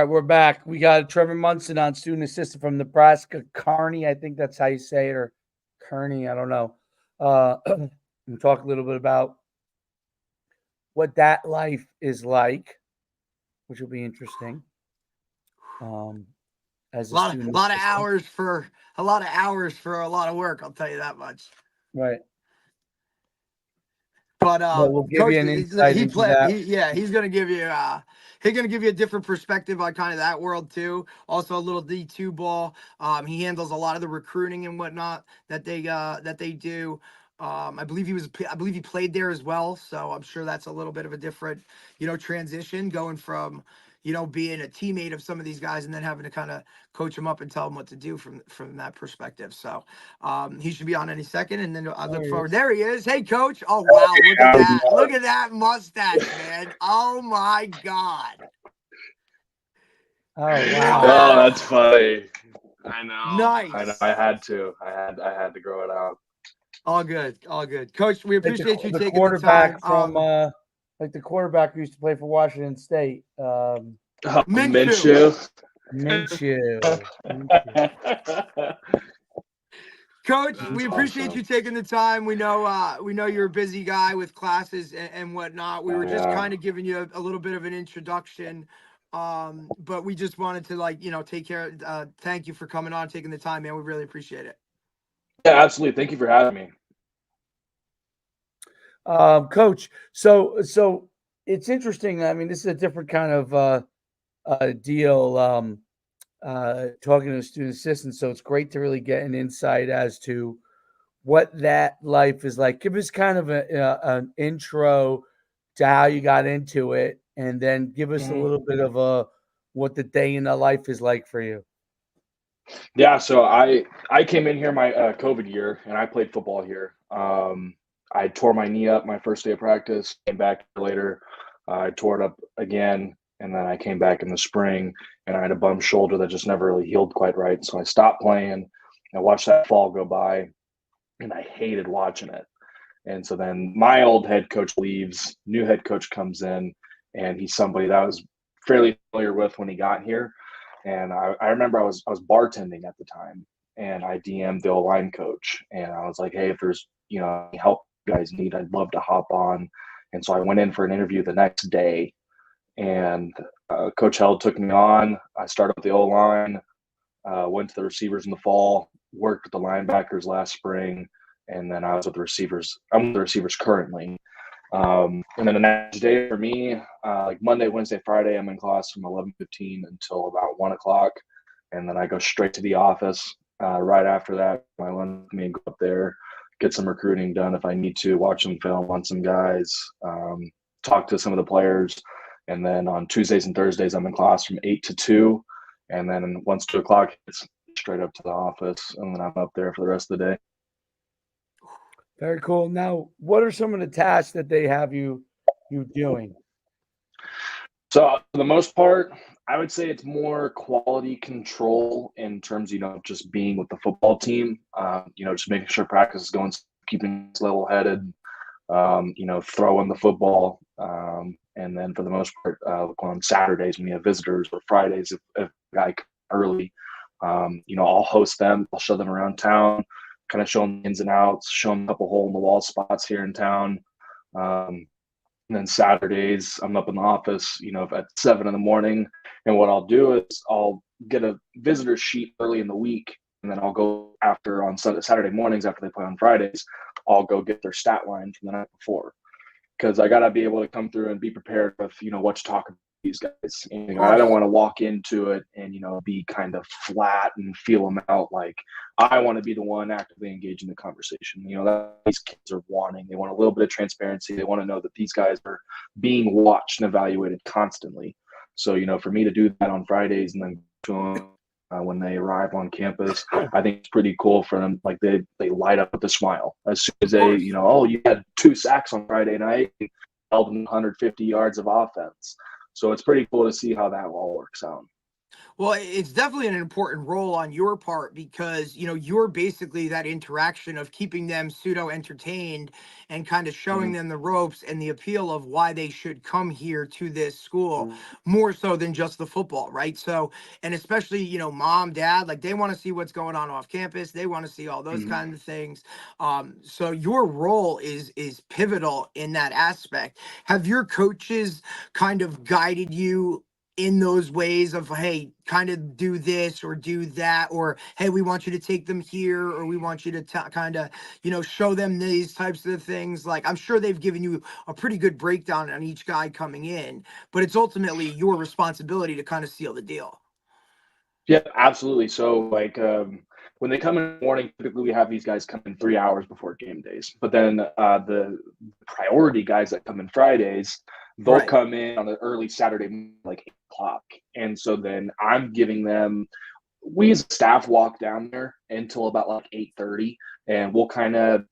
right, we're back. We got Trevor Munson on, student assistant from Nebraska, Kearney. I think that's how you say it, or Kearney. I don't know. We'll talk a little bit about what that life is like, which will be interesting. As a lot student of assistant. hours for a lot of work. I'll tell you that much. Right. But we'll give Coach, you an insight into that. he's gonna give you a different perspective on kind of that world too. Also a little D2 ball. He handles a lot of the recruiting and whatnot that they do. I believe he played there as well, so I'm sure that's a little bit of a different, transition going from, being a teammate of some of these guys and then having to kind of coach them up and tell them what to do from that perspective. So he should be on any second, and then I look forward. There he is. Hey, Coach. Oh wow, look at that! Look at that mustache, man. Oh my God. Oh wow. Oh, that's funny. I know. Nice. I know. I had to grow it out. All good. Coach, we appreciate you taking the quarterback time. From like the quarterback who used to play for Washington State. Minshew. Coach, we appreciate you taking the time. We know you're a busy guy with classes and whatnot. We were just kind of giving you a little bit of an introduction. But we just wanted to take care. Thank you for coming on, taking the time, man. We really appreciate it. Yeah, absolutely. Thank you for having me. Coach, so it's interesting. I mean, this is a different kind of deal, talking to a student assistant. So it's great to really get an insight as to what that life is like. Give us kind of an intro to how you got into it, and then give us a little bit of what the day in the life is like for you. Yeah, so I came in here my COVID year, and I played football here. I tore my knee up my first day of practice, came back later. I tore it up again, and then I came back in the spring, and I had a bum shoulder that just never really healed quite right. So I stopped playing. I watched that fall go by, and I hated watching it. And so then my old head coach leaves, new head coach comes in, and he's somebody that I was fairly familiar with when he got here. And I remember I was bartending at the time, and I DM'd the O-line coach, and I was like, hey, if there's any help you guys need, I'd love to hop on. And so I went in for an interview the next day, and Coach Held took me on. I started with the O-line, went to the receivers in the fall, worked with the linebackers last spring, and then I was with the receivers. I'm with the receivers currently. And then the next day for me, like Monday, Wednesday, Friday, I'm in class from 11:15 until about 1 o'clock. And then I go straight to the office. Right after that, my lunch me and go up there, get some recruiting done if I need to, watch some film on some guys, talk to some of the players. And then on Tuesdays and Thursdays, I'm in class from 8 to 2. And then once 2 o'clock, it's straight up to the office. And then I'm up there for the rest of the day. Very cool. Now, what are some of the tasks that they have you doing? So for the most part, I would say it's more quality control in terms, just being with the football team, just making sure practice is going, keeping us level-headed, throwing the football. And then for the most part, on Saturdays when we have visitors, or Fridays if a guy comes early, I'll host them. I'll show them around town, kind of show them the ins and outs, show them a couple hole-in-the-wall spots here in town. And then Saturdays, I'm up in the office, at 7 in the morning. And what I'll do is I'll get a visitor sheet early in the week, and then I'll go after on Saturday mornings after they play on Fridays, I'll go get their stat line from the night before. Because I got to be able to come through and be prepared with, what to talk about these guys. And, I don't want to walk into it and, be kind of flat and feel them out. Like, I want to be the one actively engaged in the conversation. That these kids are wanting. They want a little bit of transparency. They want to know that these guys are being watched and evaluated constantly. So, for me to do that on Fridays and then to them when they arrive on campus, I think it's pretty cool for them. Like, they light up with a smile as soon as they, you had 2 sacks on Friday night, held 150 yards of offense. So it's pretty cool to see how that all works out. Well, it's definitely an important role on your part because, you're basically that interaction of keeping them pseudo entertained and kind of showing Mhm. them the ropes and the appeal of why they should come here to this school more so than just the football, right? So, and especially, mom, dad, like they want to see what's going on off campus. They want to see all those Mhm. kinds of things. So your role is pivotal in that aspect. Have your coaches kind of guided you in those ways of, hey, kind of do this or do that, or hey, we want you to take them here, or we want you to kind of show them these types of things? Like, I'm sure they've given you a pretty good breakdown on each guy coming in, but it's ultimately your responsibility to kind of seal the deal. Yeah, absolutely. So, like, when they come in the morning, typically we have these guys come in 3 hours before game days. But then the priority guys that come in Fridays, they'll Right. come in on the early Saturday, morning, like 8 o'clock. And so then I'm giving them, we as a staff walk down there until about like 8:30, and we'll kind of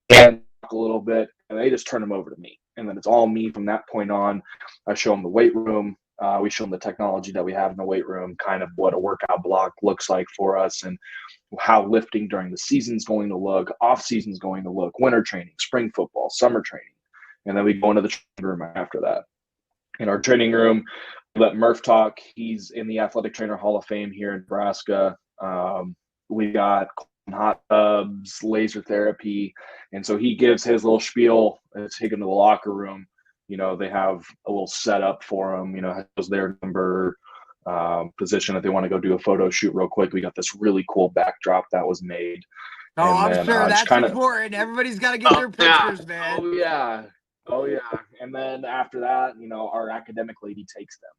talk a little bit, and they just turn them over to me, and then it's all me from that point on. I show them the weight room. We show them the technology that we have in the weight room, kind of what a workout block looks like for us, and how lifting during the season is going to look, off season is going to look, winter training, spring football, summer training, and then we go into the training room after that. In our training room, let Murph talk. He's in the Athletic Trainer Hall of Fame here in Nebraska. We got hot tubs, laser therapy, and so he gives his little spiel. Take him to the locker room. They have a little setup for him. Has their number, position if they want to go do a photo shoot real quick. We got this really cool backdrop that was made, Oh, and I'm then sure just that's kind of. important. Everybody's got to get Oh their yeah. pictures, man. Oh yeah. Oh yeah. And then after that, our academic lady takes them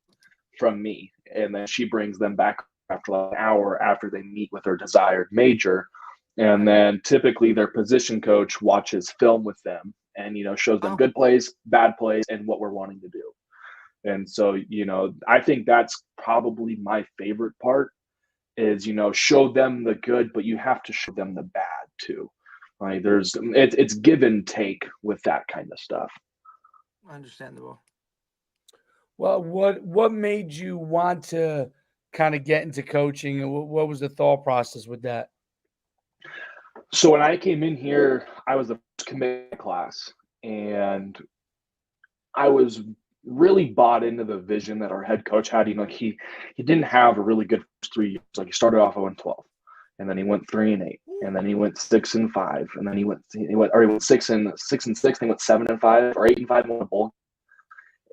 from me, and then she brings them back after like an hour after they meet with their desired major. And Right. then typically their position coach watches film with them and shows them Oh, good plays, bad plays, and what we're wanting to do. And so, I think that's probably my favorite part is, show them the good, but you have to show them the bad too. Like it's give and take with that kind of stuff. understandable. Well, what made you want to kind of get into coaching, and what was the thought process with that? So when I came in here, I was the first committed class, and I was really bought into the vision that our head coach had. He didn't have a really good first 3 years. Like he started off 0-12, and then he went 3-8, and then he went 6-5, and then he went 6-6, then he went 7-5 or 8-5 won a bowl.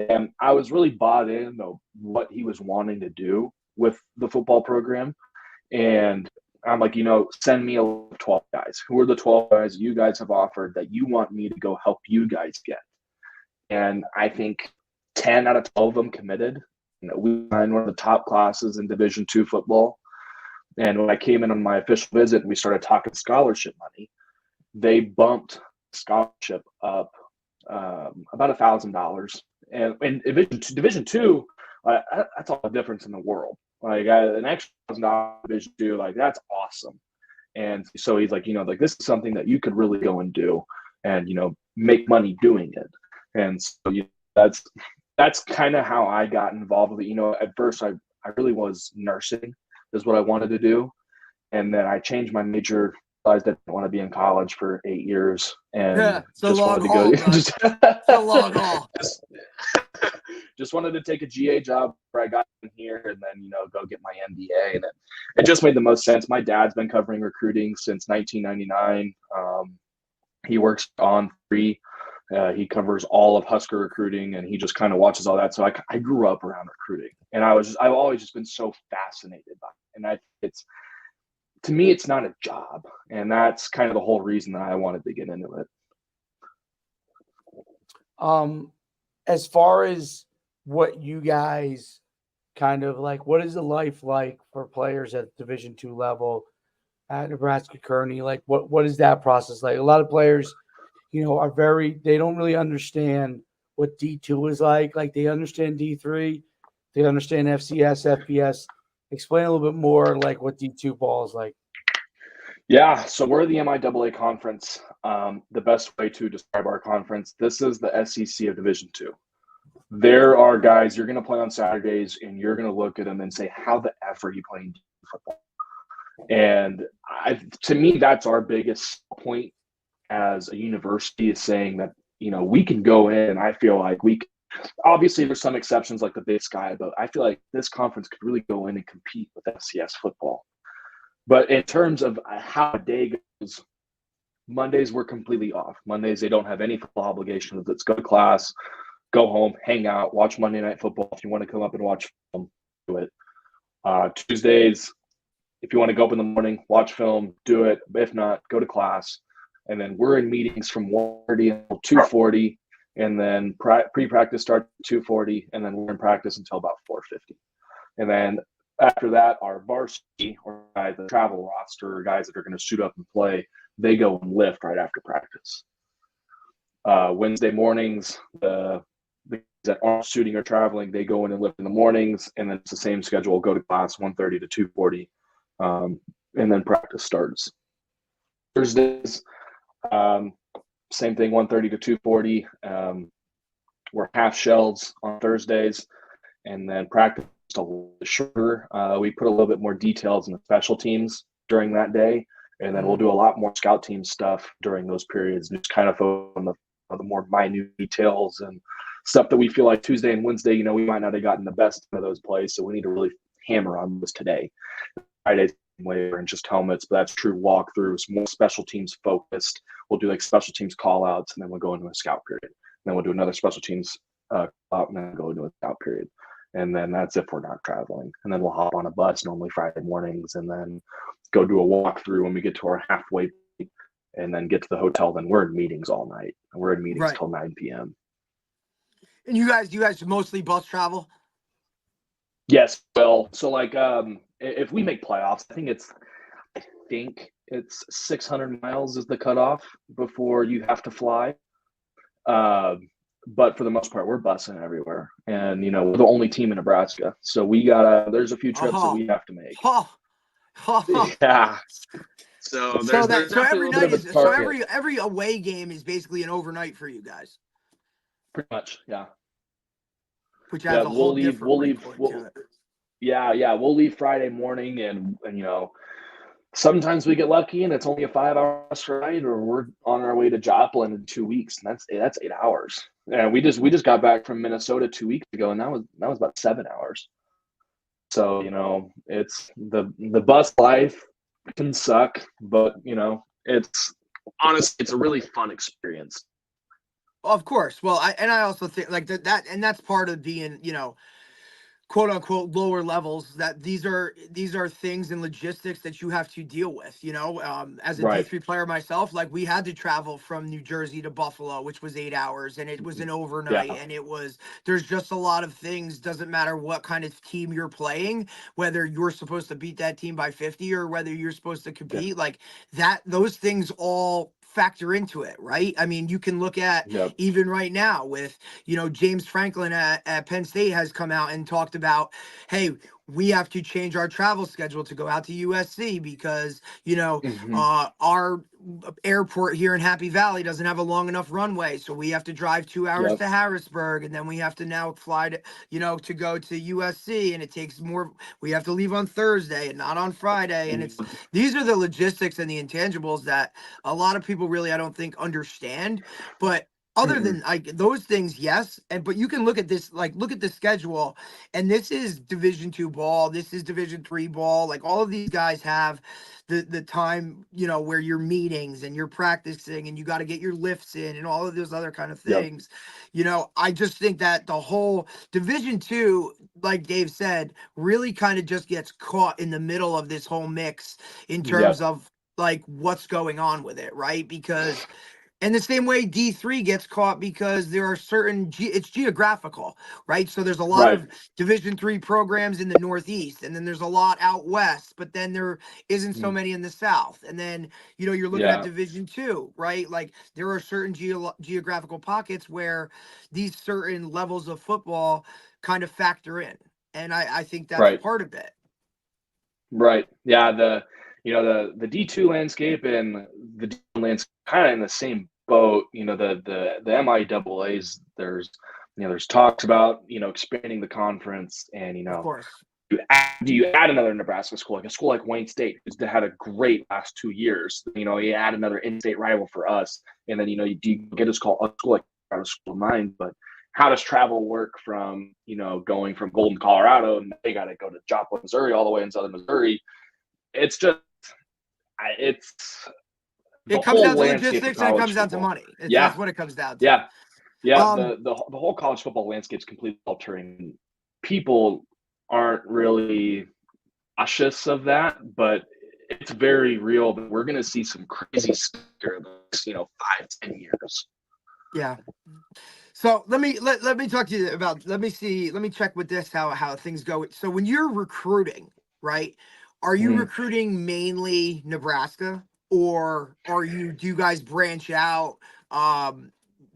And I was really bought in of what he was wanting to do with the football program. And I'm like, send me 12 guys. Who are the 12 guys you guys have offered that you want me to go help you guys get? And I think 10 out of 12 of them committed. We signed one of the top classes in Division II football. And when I came in on my official visit and we started talking scholarship money, they bumped scholarship up about $1,000. And in Division II, that's all the difference in the world. Like an extra $1,000 Division II, like that's awesome. And so he's like, like this is something that you could really go and do, and make money doing it. And so that's kind of how I got involved with it. At first I really was nursing is what I wanted to do, and then I changed my major. Realized I didn't want to be in college for 8 years, and Yeah, it's a just long wanted to haul, go. bud. Just, It's a long haul. just wanted to take a GA job where I got in here, and then go get my MBA, and it just made the most sense. My dad's been covering recruiting since 1999. He works on free. He covers all of Husker recruiting, and he just kind of watches all that. So I grew up around recruiting, and I've always just been so fascinated by it. And to me, it's not a job, and that's kind of the whole reason that I wanted to get into it. As far as what you guys kind of like, what is the life like for players at Division II level at Nebraska Kearney? Like, what is that process like? A lot of players, are they don't really understand what D2 is like. Like they understand D3, they understand FCS, FBS. Explain a little bit more like what D2 ball is like. Yeah, so we're the MIAA conference. The best way to describe our conference, this is the SEC of Division II. there are guys you're going to play on Saturdays, and you're going to look at them and say, how the F are you playing football? And to me, that's our biggest point as a university, is saying that, we can go in, and I feel like obviously there's some exceptions like the Big Sky, but I feel like this conference could really go in and compete with FCS football. But in terms of how a day goes, Mondays we're completely off. Mondays they don't have any football obligations. Let's go to class, go home, hang out, watch Monday Night Football. If you want to come up and watch film, do it. Tuesdays, if you want to go up in the morning, watch film, do it. If not, go to class. And then we're in meetings from 1:30 until 2:40, and then pre-practice starts at 2:40, and then we're in practice until about 4:50. And then after that, our varsity, or the travel roster, or guys that are going to suit up and play, they go and lift right after practice. Wednesday mornings, the guys that aren't shooting or traveling, they go in and lift in the mornings, and then it's the same schedule. Go to class 1:30 to 2:40, and then practice starts. Thursdays, same thing, 1:30 to 2:40. We're half shells on Thursdays, and then practice a little bit shorter. We put a little bit more details in the special teams during that day, and then we'll do a lot more scout team stuff during those periods, and just kind of focus on the more minute details and stuff that we feel like Tuesday and Wednesday, we might not have gotten the best of those plays, so we need to really hammer on this today. Fridays later and just helmets, but that's true walkthroughs, more special teams focused. We'll do like special teams call outs, and then we'll go into a scout period. And then we'll do another special teams call out, and then go into a scout period. And then that's if we're not traveling. And then we'll hop on a bus normally Friday mornings, and then go do a walkthrough when we get to our halfway point, and then get to the hotel. Then we're in meetings all night, and we're in meetings till 9 p.m. And you guys mostly bus travel? Yes. Well, so like if we make playoffs, I think it's 600 miles is the cutoff before you have to fly. But for the most part, we're busing everywhere, and we're the only team in Nebraska, so there's a few trips that we have to make. Yeah. So every away game is basically an overnight for you guys. Pretty much, yeah. Which adds a whole different we'll leave Friday morning, and sometimes we get lucky and it's only a 5-hour bus ride, or we're on our way to Joplin in 2 weeks, and that's 8 hours. And we just got back from Minnesota 2 weeks ago, and that was about 7 hours. So it's the bus life can suck, but it's honestly, it's a really fun experience. Of course. Well, I also think like that, and that's part of being, quote unquote lower levels, that these are things and logistics that you have to deal with, as a D3 player myself. Like, we had to travel from New Jersey to Buffalo, which was 8 hours, and it was an overnight. Yeah. And there's just a lot of things. Doesn't matter what kind of team you're playing, whether you're supposed to beat that team by 50 or whether you're supposed to compete, like that, those things all factor into it, right? I mean, you can look at even right now with, James Franklin at Penn State has come out and talked about, hey, we have to change our travel schedule to go out to USC because, our airport here in Happy Valley doesn't have a long enough runway. So we have to drive 2 hours to Harrisburg, and then we have to now fly to, to go to USC, and it takes more. We have to leave on Thursday and not on Friday. And these are the logistics and the intangibles that a lot of people really, I don't think, understand. But other than like those things, yes. But you can look at this, like look at the schedule, and this is Division II ball, this is Division III ball. Like, all of these guys have the time, where you're meetings and you're practicing and you got to get your lifts in and all of those other kind of things. I just think that the whole Division II, like Dave said, really kind of just gets caught in the middle of this whole mix in terms of like what's going on with it, right? Because and the same way D3 gets caught because there are certain, it's geographical, right? So there's a lot of Division III programs in the Northeast, and then there's a lot out West, but then there isn't so many in the South. And then, you're looking at Division II, right? Like, there are certain geographical pockets where these certain levels of football kind of factor in. And I think that's part of it. Right. Yeah. The D2 landscape and the D1 landscape kind of in the same boat. The MIAAs, there's there's talks about, expanding the conference and, Of course. do you add another Nebraska school, like a school like Wayne State, who's had a great last 2 years? You add another in-state rival for us, and then you get a school like a school of mine. But how does travel work from going from Golden, Colorado, and they got to go to Joplin, Missouri, all the way in Southern Missouri? It's just it's the It comes whole down to landscape of logistics and it college comes down to football. money. Yeah, That's what it comes down to. yeah, yeah. Um, The whole college football landscape is completely altering. People aren't really cautious of that, but it's very real that we're going to see some crazy stuff here in the next, 5-10 years. yeah. So let me talk to you about, let me check with this, how things go. So when you're recruiting, right, are you recruiting mainly Nebraska, or do you guys branch out?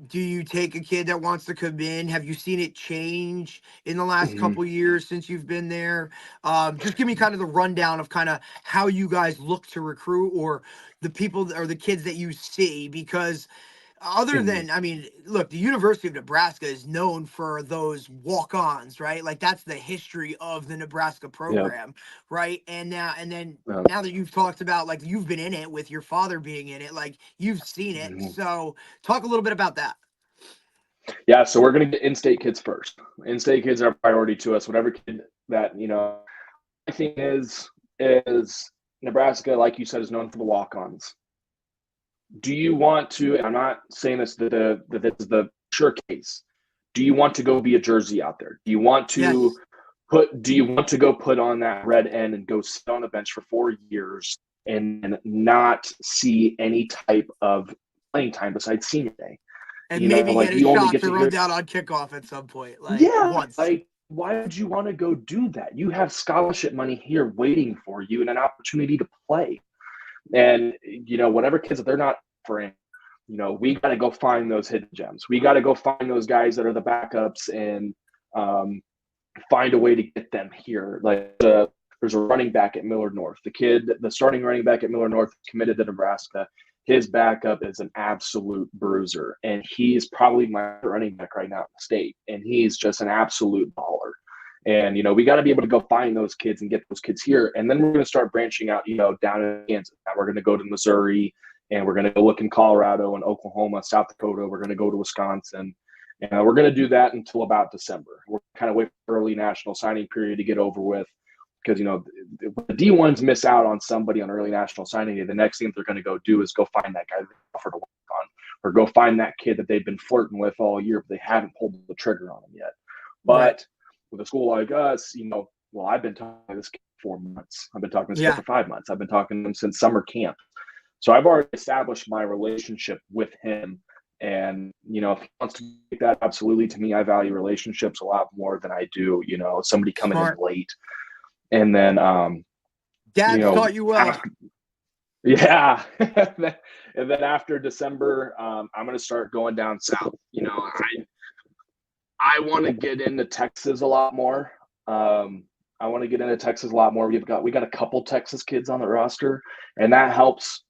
Do you take a kid that wants to come in? Have you seen it change in the last couple years since you've been there? Just give me kind of the rundown of kind of how you guys look to recruit, or the people or the kids that you see, because other than, I mean, look, the University of Nebraska is known for those walk-ons, right? Like, that's the history of the Nebraska Yeah. program, right? And now Yeah. that you've talked about, like, you've been in it with your father being in it, like, you've seen it. So talk a little bit about that. Yeah, so we're going to get in-state kids first. In-state kids are a priority to us. Whatever kid that, I think is Nebraska, like you said, is known for the walk-ons. Do you want to, and I'm not saying this that this is the sure case. Do you want to go be a jersey out there? Do you want to go put on that red end and go sit on the bench for 4 years and not see any type of playing time besides senior day? And maybe like get a you only shot get to to run hear, down on kickoff at some point, like once. like why would you want to go do that? You have scholarship money here waiting for you and an opportunity to play. And whatever kids that they're not for, we got to go find those hidden gems. We got to go find those guys that are the backups and find a way to get them here. Like there's a running back at Millard North. The starting running back at Millard North, committed to Nebraska. His backup is an absolute bruiser, and he's probably my running back right now in the state. And he's just an absolute baller. And we got to be able to go find those kids and get those kids here. And then we're going to start branching out, down in Kansas. Now we're going to go to Missouri, and we're going to go look in Colorado and Oklahoma, South Dakota. We're going to go to Wisconsin. And we're going to do that until about December. We're kind of waiting for early national signing period to get over with, because, the D1s miss out on somebody on early national signing day. The next thing they're going to go do is go find that guy they offered to work on, or go find that kid that they've been flirting with all year, but they haven't pulled the trigger on him yet. But with a school like us, I've been talking to this kid for 4 months. I've been talking to this kid for 5 months. I've been talking to him since summer camp. So I've already established my relationship with him. And, if he wants to take that, absolutely. To me, I value relationships a lot more than I do, somebody coming in late. And then, Dad taught you well. Yeah. And then after December, I'm going to start going down south. I want to get into Texas a lot more. We got a couple Texas kids on the roster, and that helps.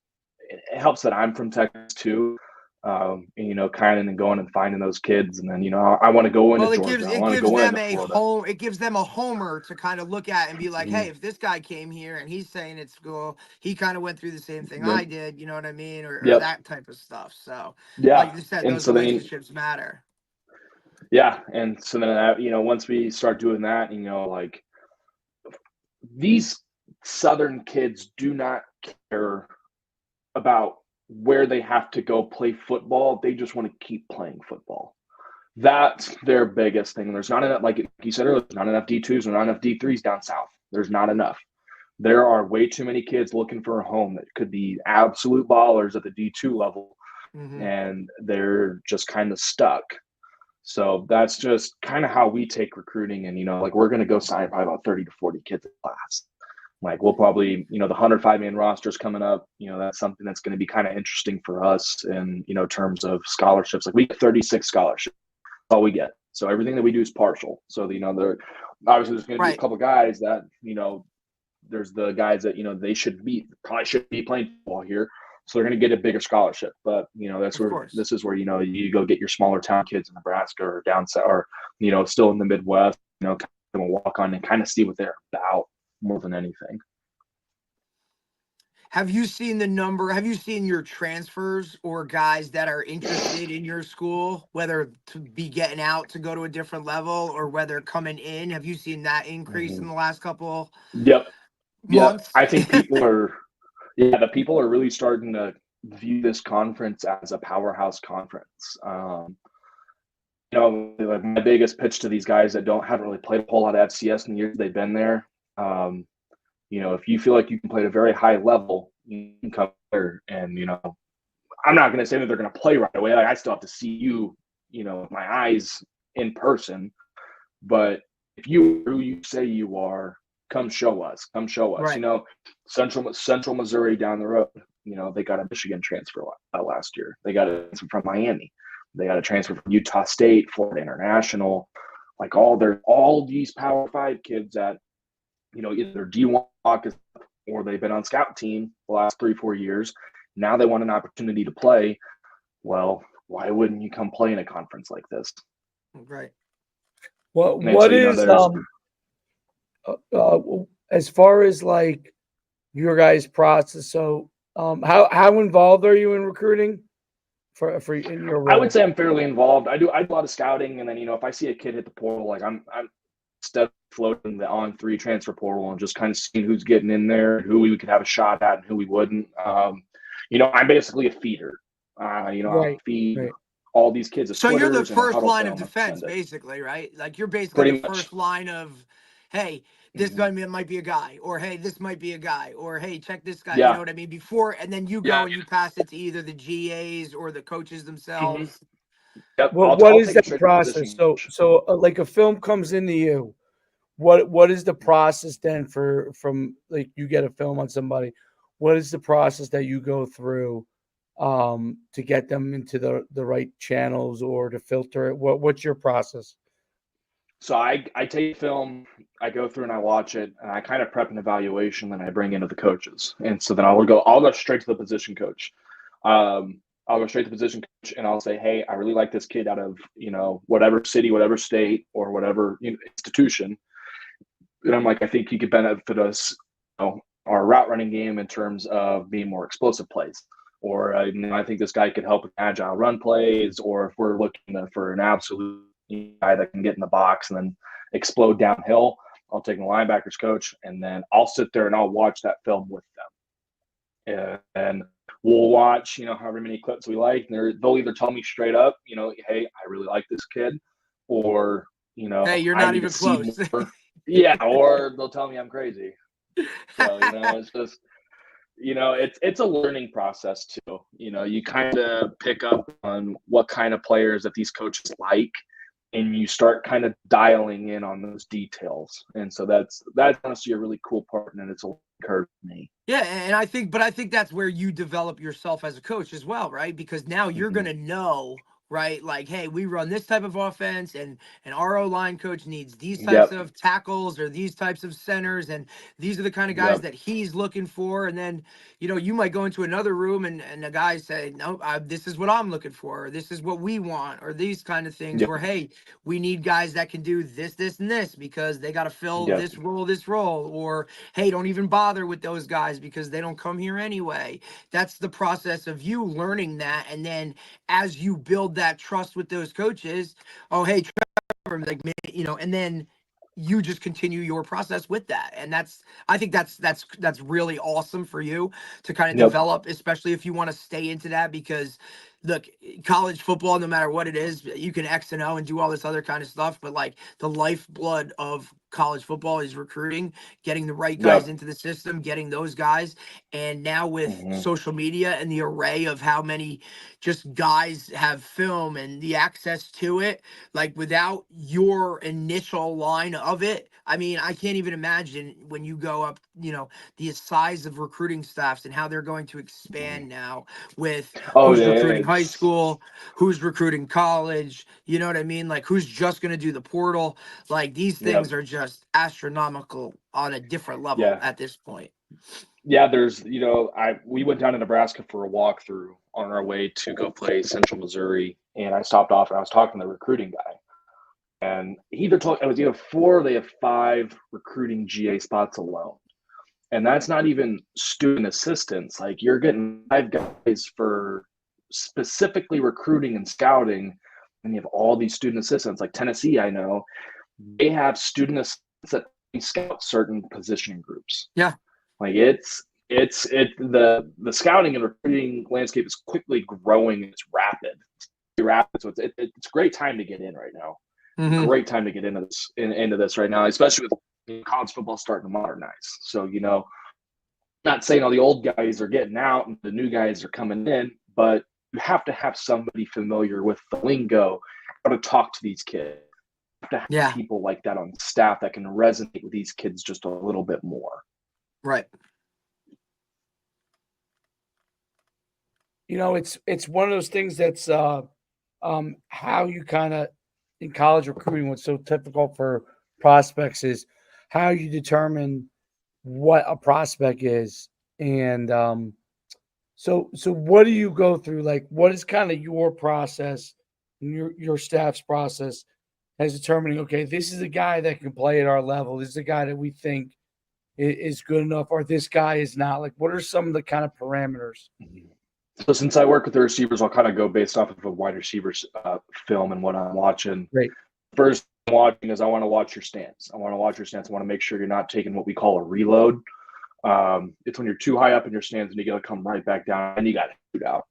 It helps that I'm from Texas too. Kind of going and finding those kids, and then I want to go into Georgia. I want to go into Florida. It gives them a homer to kind of look at and be like, hey, if this guy came here and he's saying it's cool, he kind of went through the same thing I did. You know what I mean, or that type of stuff. So like you said, those relationships matter. Yeah, and so then once we start doing that, like these Southern kids do not care about where they have to go play football. They just want to keep playing football. That's their biggest thing. There's not enough, like you said earlier, there's not enough D2s, or not enough D3s down south. There's not enough. There are way too many kids looking for a home that could be absolute ballers at the D2 level, and they're just kind of stuck. So that's just kind of how we take recruiting. And, like we're going to go sign probably about 30 to 40 kids in class. Like we'll probably, the 105-man roster's coming up. That's something that's going to be kind of interesting for us in, terms of scholarships. Like we get 36 scholarships. That's all we get. So everything that we do is partial. So, there obviously there's going to be a couple guys that, there's the guys that, they probably should be playing football here. so they're going to get a bigger scholarship. But that's Of where course. this is where you go get your smaller town kids in Nebraska or down south, or still in the Midwest. Kind of walk on and kind of see what they're about more than anything. Have you seen the number? Have you seen your transfers or guys that are interested in your school, whether to be getting out to go to a different level or whether coming in? Have you seen that increase in the last couple Yep. months? I think the people are really starting to view this conference as a powerhouse conference. Like my biggest pitch to these guys that haven't really played a whole lot of FCS in the years they've been there. If you feel like you can play at a very high level, you can come here. And I'm not going to say that they're going to play right away. Like I still have to see you, with my eyes in person. But if you who you say you are, come show us. Come show us. Right. Central Missouri down the road. They got a Michigan transfer last year. They got a transfer from Miami. They got a transfer from Utah State, Florida International. Like all these Power 5 kids that either D1 or they've been on scout team the last 3-4 years. Now they want an opportunity to play. Well, why wouldn't you come play in a conference like this? Right. Well, what is as far as like your guys' process? So, how involved are you in recruiting for in your role? I would say I'm fairly involved. I do a lot of scouting, and then if I see a kid hit the portal, like I'm instead of floating the on-3 transfer portal and just kind of seeing who's getting in there, who we could have a shot at, and who we wouldn't. I'm basically a feeder. I feed all these kids. So you're the first line of defense, basically, right? Like you're basically the first line of, hey, this guy might be a guy, or hey, this might be a guy, or hey, check this guy. Yeah. You know what I mean? Before, and then you go and you pass it to either the GAs or the coaches themselves. Yep. Well, what is that process? So like a film comes into you. What is the process then from like you get a film on somebody? What is the process that you go through to get them into the right channels or to filter it? What's your process? So I take film, I go through and I watch it, and I kind of prep an evaluation, then I bring into the coaches. And so then I'll go straight to the position coach. I'll go straight to the position coach and I'll say, hey, I really like this kid out of, whatever city, whatever state, or whatever institution. And I'm like, I think he could benefit us, our route running game in terms of being more explosive plays. Or I think this guy could help with agile run plays, or if we're looking for an absolute guy that can get in the box and then explode downhill, I'll take the linebackers coach, and then I'll sit there and I'll watch that film with them. And we'll watch, however many clips we like. And they'll either tell me straight up, hey, I really like this kid, or, hey, you're not even close. Yeah, or they'll tell me I'm crazy. So, it's just, it's a learning process too. You kind of pick up on what kind of players that these coaches like, and you start kind of dialing in on those details. And so that's honestly a really cool part, and it's a curve for me. Yeah, and I think that's where you develop yourself as a coach as well, right? Because now you're gonna know, right? Like, hey, we run this type of offense, and an RO line coach needs these types of tackles or these types of centers, and these are the kind of guys that he's looking for. And then, you might go into another room and the guys say, no, this is what I'm looking for, or this is what we want, or these kind of things. Where, hey, we need guys that can do this, this, and this because they got to fill this role, or hey, don't even bother with those guys because they don't come here anyway. That's the process of you learning that, and then as you build that trust with those coaches, oh, hey, Trevor, like, and then you just continue your process with that. And I think that's really awesome for you to kind of develop, especially if you want to stay into that, because look, college football, no matter what it is, you can X and O and do all this other kind of stuff, but like the lifeblood of college football is recruiting, getting the right guys into the system, getting those guys. And now with social media and the array of how many just guys have film and the access to it, like without your initial line of it, I mean, I can't even imagine when you go up, the size of recruiting staffs and how they're going to expand now with who's recruiting high school, who's recruiting college, you know what I mean? Like who's just going to do the portal. Like these things are just astronomical on a different level at this point. yeah, there's, we went down to Nebraska for a walkthrough on our way to go play Central Missouri, and I stopped off and I was talking to the recruiting guy, and he either told it was either 4 or they have 5 recruiting GA spots alone, and that's not even student assistants. Like, you're getting 5 guys for specifically recruiting and scouting, and you have all these student assistants. Like Tennessee, I know they have student assistants that scout certain position groups. Yeah. Like the scouting and recruiting landscape is quickly growing. It's rapid. It's rapid. So it's a great time to get in right now. Mhm. Great time to get into this right now, especially with college football starting to modernize. So, not saying all the old guys are getting out and the new guys are coming in, but you have to have somebody familiar with the lingo, how to talk to these kids. You have to have people like that on staff that can resonate with these kids just a little bit more. Right. It's one of those things that's how you kind of in college recruiting, what's so typical for prospects is how you determine what a prospect is. And so what do you go through? Like, what is kind of your process and your staff's process as determining, okay, this is a guy that can play at our level. This is a guy that we think is good enough, or this guy is not. Like, what are some of the kind of parameters? So since I work with the receivers, I'll kind of go based off of a wide receivers film and what I'm watching. Great. First I'm watching is I want to watch your stance. I want to make sure you're not taking what we call a reload. It's when you're too high up in your stance and you got to come right back down and you got to shoot out.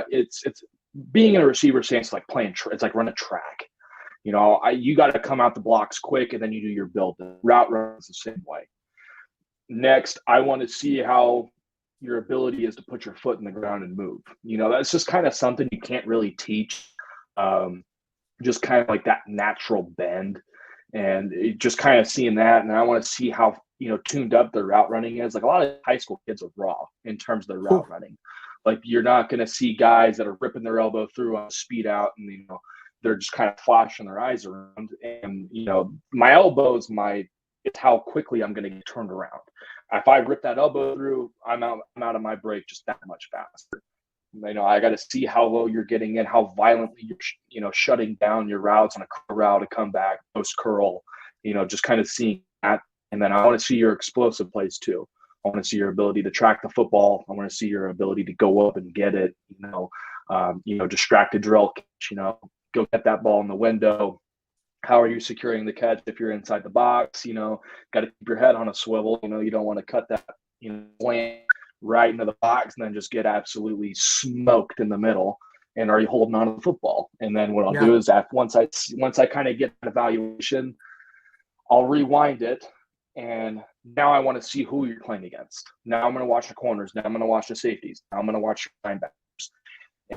It's being in a receiver stance like playing. It's like run a track. You got to come out the blocks quick and then you do your build. The route runs the same way. Next, I want to see how your ability is to put your foot in the ground and move. That's just kind of something you can't really teach. Just kind of like that natural bend and just kind of seeing that. And I want to see how, tuned up their route running is. Like, a lot of high school kids are raw in terms of their route running. Like, you're not going to see guys that are ripping their elbow through on speed out and, they're just kind of flashing their eyes around. And, my elbow is it's how quickly I'm going to get turned around. If I rip that elbow through, I'm out of my break just that much faster. I got to see how low you're getting in, how violently you're, shutting down your routes on a curl route to come back, post curl, just kind of seeing that. And then I want to see your explosive plays too. I want to see your ability to track the football. I want to see your ability to go up and get it, distracted drill catch, go get that ball in the window. How are you securing the catch if you're inside the box? Got to keep your head on a swivel. You don't want to cut that, slant right into the box and then just get absolutely smoked in the middle. And are you holding on to the football? And then what I'll do is once I kind of get that evaluation, I'll rewind it. And now I want to see who you're playing against. Now I'm going to watch the corners. Now I'm going to watch the safeties. Now I'm going to watch your linebackers.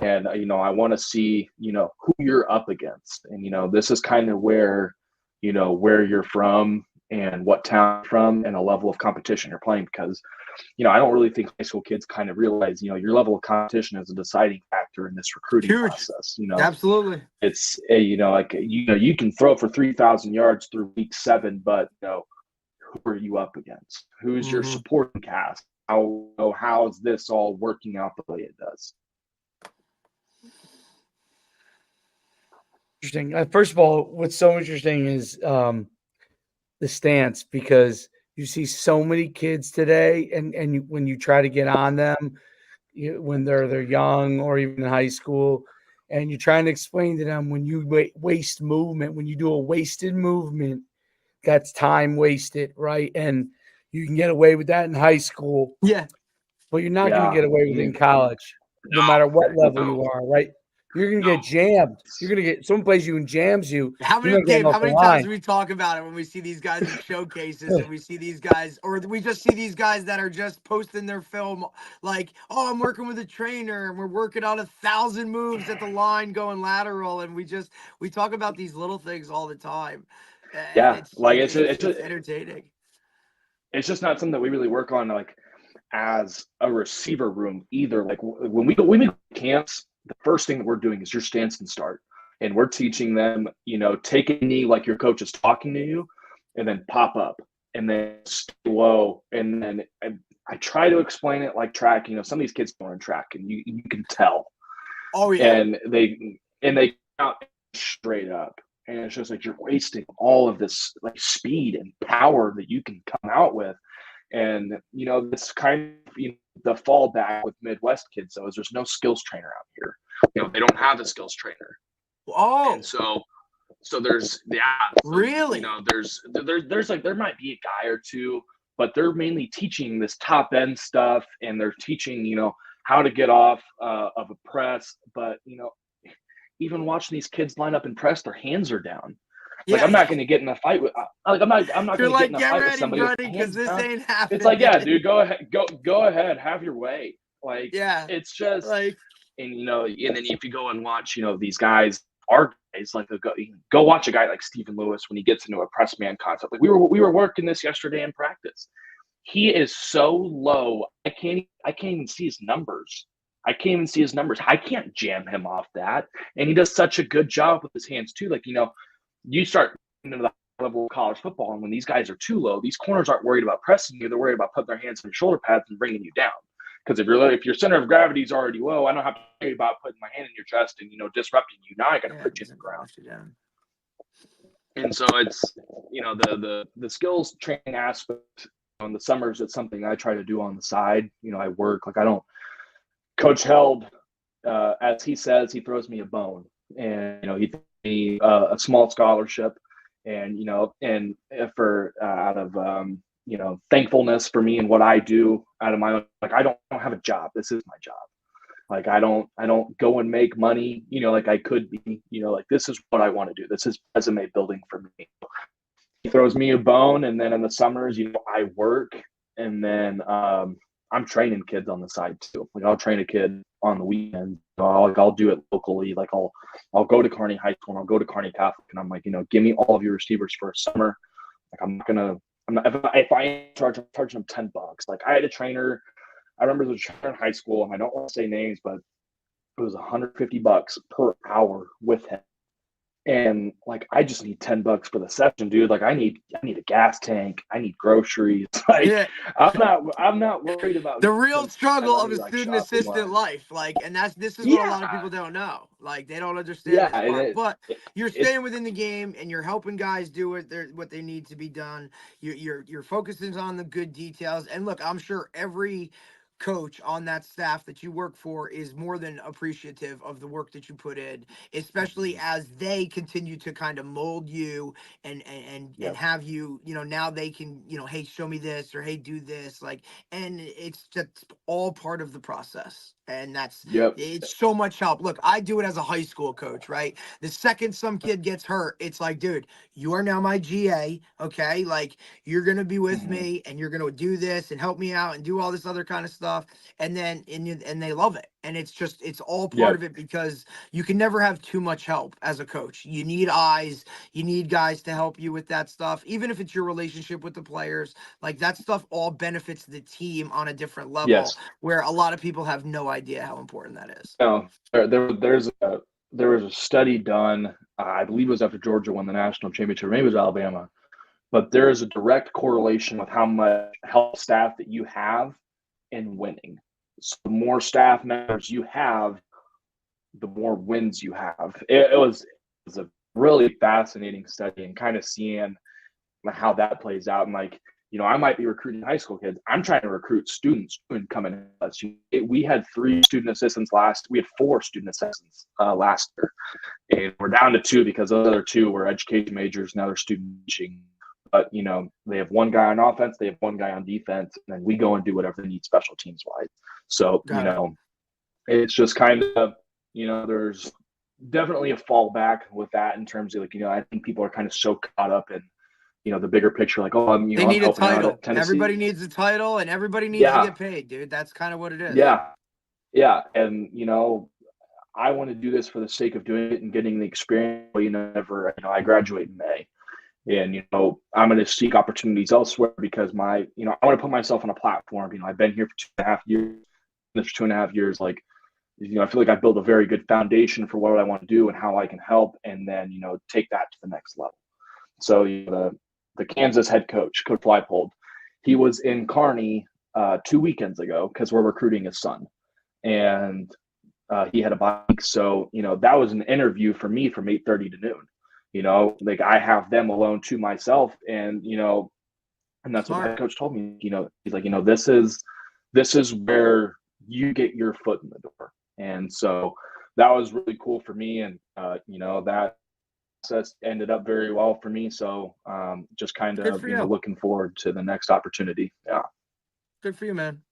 And, I want to see, who you're up against. And, this is kind of where you're from and what town you're from and a level of competition you're playing. Because, I don't really think high school kids kind of realize, your level of competition is a deciding factor in this recruiting process. Absolutely. It's, you can throw for 3,000 yards through week 7, but, who are you up against? Who's your supporting cast? How is this all working out the way it does? Interesting. First of all, what's so interesting is the stance, because you see so many kids today, and when you try to get on them, when they're young or even in high school, and you're trying to explain to them when you waste movement, when you do a wasted movement, that's time wasted, right? And you can get away with that in high school, but you're not going to get away with it in college, no matter what level you are, right? You're going to get jammed. You're going to get someone plays you and jams you. How many times do we talk about it when we see these guys in showcases and we see these guys, or we just see these guys that are just posting their film like, oh, I'm working with a trainer and we're working on 1,000 moves at the line going lateral. And we talk about these little things all the time. Yeah. It's entertaining. It's just not something that we really work on, like, as a receiver room either. Like, when we go camps, the first thing that we're doing is your stance and start. And we're teaching them, take a knee like your coach is talking to you, and then pop up, and then stay low. And then I try to explain it like track. Some of these kids don't run track, and you can tell. Oh yeah. And they come out straight up, and it's just like you're wasting all of this like speed and power that you can come out with. And this kind of the fallback with Midwest kids though is there's no skills trainer out here. They don't have a skills trainer. Oh. And so there's Really? there's like there might be a guy or two, but they're mainly teaching this top end stuff, and they're teaching how to get off of a press. But even watching these kids line up and press, their hands are down. Like Yeah. I'm not going to get in a fight with I'm not You're going to get in a get fight with ready, somebody with buddy, their because hands this down. ain't happening. It's like, yeah, dude, go ahead, have your way. Like, yeah, it's just like, and and then if you go and watch these guys, our guys, like go watch a guy like Stephen Lewis when he gets into a press man concept. Like we were working this yesterday in practice. He is so low, I can't even see his numbers. I can't jam him off that. And he does such a good job with his hands too. Like, you start into the level of college football, and when these guys are too low, these corners aren't worried about pressing you. They're worried about putting their hands on your shoulder pads and bringing you down. Because if your center of gravity is already low, I don't have to worry about putting my hand in your chest and disrupting you. Now I got to put you in the ground. And so it's the skills training aspect. In the summers, it's something I try to do on the side. I work like I don't. Coach Held, as he says, he throws me a bone, and he throws me a small scholarship, and and for out of thankfulness for me and what I do out of my own. Like I don't have a job. This is my job. Like I don't go and make money. Like I could be. Like this is what I want to do. This is resume building for me. He throws me a bone, and then in the summers, I work, and then I'm training kids on the side too. Like I'll train a kid on the weekend. I'll do it locally. Like I'll go to Kearney High School and I'll go to Kearney Catholic, and I'm like, give me all of your receivers for a summer. Like I'm not if I charge, I'm charging them $10. Like I had a trainer. I remember there was a trainer in high school, and I don't want to say names, but it was $150 per hour with him. And like I just need $10 for the session, dude. Like I need a gas tank. I need groceries. Like yeah. I'm not worried about the real struggle of a like student assistant life. Like, and this is what a lot of people don't know. Like they don't understand this part. But you're staying within the game, and you're helping guys do what they need to be done. You're focusing on the good details. And look, I'm sure every coach on that staff that you work for is more than appreciative of the work that you put in, especially as they continue to kind of mold you and have you, now they can, hey, show me this, or hey, do this, like, and it's just all part of the process. And it's so much help. Look, I do it as a high school coach, right? The second some kid gets hurt, it's like, dude, you are now my GA. Okay. Like you're going to be with me, and you're going to do this and help me out and do all this other kind of stuff. And then, and they love it. And it's all part of it, because you can never have too much help as a coach. You need eyes, you need guys to help you with that stuff. Even if it's your relationship with the players, like that stuff all benefits the team on a different level, where a lot of people have no idea how important that is. There was a study done, I believe it was after Georgia won the national championship, maybe it was Alabama, but there is a direct correlation with how much help staff that you have in winning. So the more staff members you have, the more wins you have. It was a really fascinating study, and kind of seeing how that plays out. And like, I might be recruiting high school kids. I'm trying to recruit students coming in. We had 3 student assistants we had 4 student assistants last year, and we're down to 2 because those other 2 were education majors. Now they're student teaching. But they have 1 guy on offense, they have 1 guy on defense, and then we go and do whatever they need special teams wise. So it's just kind of there's definitely a fallback with that in terms of like I think people are kind of so caught up in the bigger picture, like, oh, they need a title. Everybody needs a title, and everybody needs to get paid, dude. That's kind of what it is. Yeah. And I want to do this for the sake of doing it and getting the experience. I graduate in May, and I'm going to seek opportunities elsewhere, because I want to put myself on a platform. I've been here for 2.5 years. There's 2.5 years, like, I feel like I built a very good foundation for what I want to do and how I can help, and then take that to the next level. So the Kansas head coach, Coach Leipold, he was in Kearney 2 weekends ago because we're recruiting his son, and he had a bike. So that was an interview for me from 8:30 to noon. Like I have them alone to myself, and and that's what the head Smart. coach told me. He's like, this is where you get your foot in the door, and so that was really cool for me, and that process ended up very well for me. So just kind Good of for you. looking forward to the next opportunity. Yeah. Good for you, man.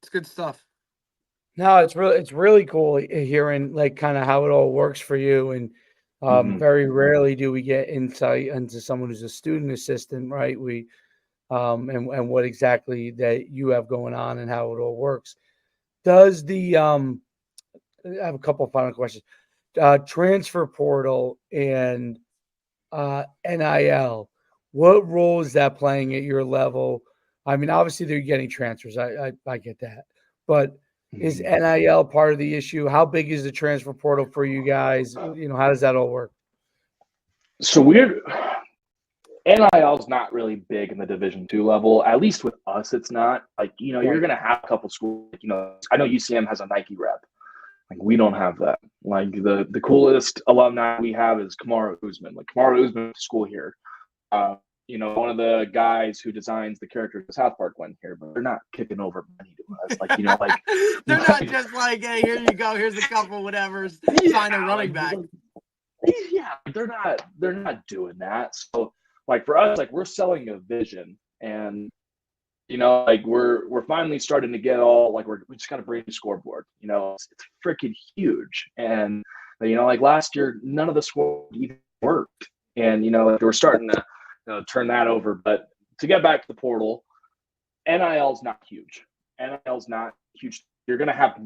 It's good stuff. No, it's really cool hearing like kind of how it all works for you, and Mhm. very rarely do we get insight into someone who's a student assistant, right? We and what exactly that you have going on and how it all works. Does the I have a couple of final questions. Transfer portal and NIL, what role is that playing at your level? I mean, obviously they're getting transfers. I get that, but is Mhm. NIL part of the issue? How big is the transfer portal for you guys? How does that all work? So NIL is not really big in the Division II level. At least with us, it's not. Like you're Right. gonna have a couple schools. I know UCM has a Nike rep. Like we don't have that. Like the coolest alumni we have is Kamara Usman. Like Kamara Usman went to school here. One of the guys who designs the characters of South Park went here, but they're not kicking over money to us. Like like They're not just like, hey, here you go, here's a couple whatever's, sign a running back. Yeah, they're not doing that. So like for us, like we're selling a vision, and like we're finally starting to get all like we just got to bring the scoreboard. It's freaking huge, and like last year none of the scoreboard even worked, and like we're starting to turn that over. But to get back to the portal, NIL's not huge. NIL's not huge. You're gonna have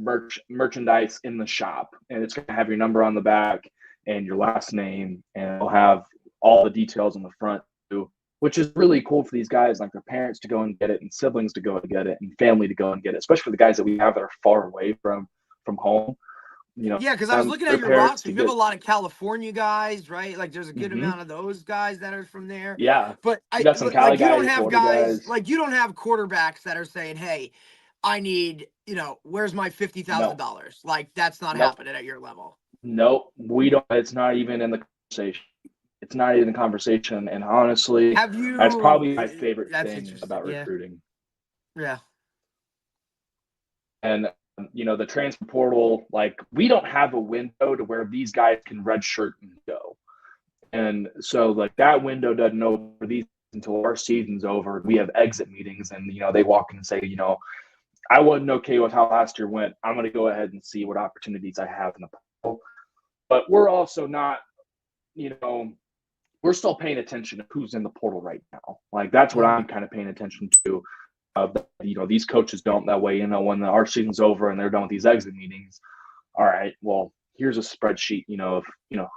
merchandise in the shop, and it's gonna have your number on the back and your last name, and it'll have all the details on the front too, which is really cool for these guys, like their parents to go and get it, and siblings to go and get it, and family to go and get it, especially for the guys that we have that are far away from home. Yeah, because I was looking their at your parents roster. to You have get. a lot of California guys, right? Like there's a good Mhm. amount of those guys that are from there. Yeah, But we got some Cali like you don't guys, have Florida guys guys. like you don't have quarterbacks that are saying, "Hey, I need, where's my No, $50,000?" Like that's not no, happening at your level. no. We don't. It's not even in the conversation. It's not even a conversation. And honestly, Have that's you? probably my favorite That's thing interesting. about Yeah, recruiting. yeah. And the transfer portal, like we don't have a window to where these guys can redshirt and go. And so like that window doesn't open for these until our season's over. We have exit meetings, and they walk in and say, I wasn't okay with how last year went. I'm going to go ahead and see what opportunities I have in the portal. But we're also not, we're still paying attention to who's in the portal right now. Like that's what I'm kind of paying attention to. These coaches don't that way. When our season's over and they're done with these exit meetings, all right, well, here's a spreadsheet. Of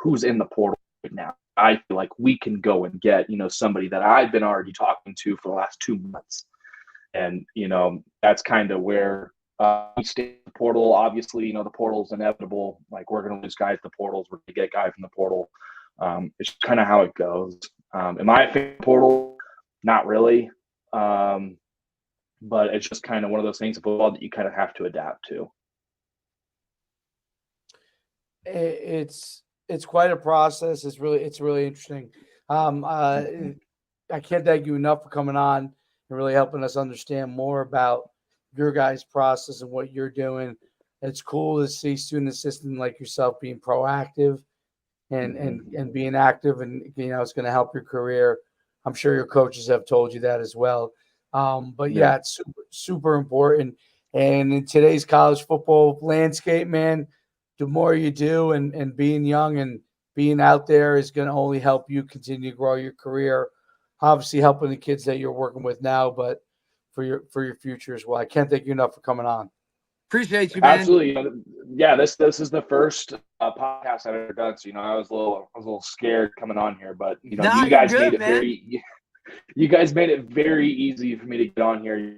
who's in the portal right now. I feel like we can go and get somebody that I've been already talking to for the last 2 months, and that's kind of where we stay in the portal. Obviously, the portal's inevitable. Like we're going to lose guys to the portals. We're going to get guys from the portal. It's kind of how it goes. Am I a fan of the portal? Not really. But it's just kind of one of those things of football that you kind of have to adapt to. It's quite a process. It's really interesting. I can't thank you enough for coming on and really helping us understand more about your guys' process and what you're doing. It's cool to see student assistant like yourself being proactive and being active, and it's going to help your career. I'm sure your coaches have told you that as well. But yeah, it's super important. And in today's college football landscape, man, the more you do, and being young and being out there is going to only help you continue to grow your career. Obviously, helping the kids that you're working with now, but for your future as well. I can't thank you enough for coming on. Appreciate you, man. Absolutely. Yeah, this is the first podcast I've ever done. So I was a little scared coming on here, but Nah, you guys you're made good, it man. you guys made it very easy for me to get on here.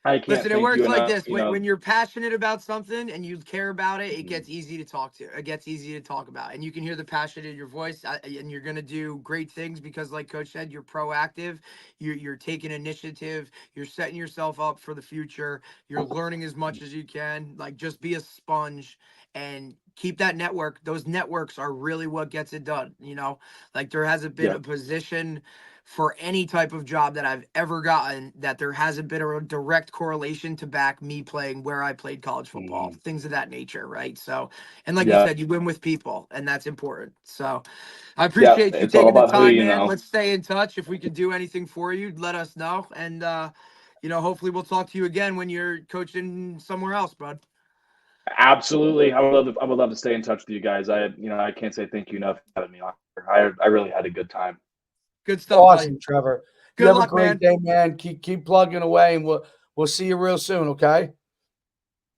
I can't Listen, it thank works you like enough. this. When you're passionate about something and you care about it, it gets easy to talk to. It gets easy to talk about, and you can hear the passion in your voice. And you're gonna do great things because, like Coach said, you're proactive. You're taking initiative. You're setting yourself up for the future. You're learning as much as you can. Like, just be a sponge and keep that network. Those networks are really what gets it done. Like, there hasn't been a Yep. position for any type of job that I've ever gotten that there hasn't been a direct correlation to back me playing where I played college football, things of that nature, right? So, and like you Yeah. said, you win with people, and that's important. So, I Yeah. appreciate you It's all taking the about who time, you man. know. Let's stay in touch. If we can do anything for you, let us know. And hopefully we'll talk to you again when you're coaching somewhere else, bud. Absolutely. I would love to stay in touch with you guys. I can't say thank you enough for having me on. I really had a good time. Good stuff, buddy. Awesome, Trevor. You Good have a luck, great man. day, man. Keep plugging away, and we'll see you real soon. Okay.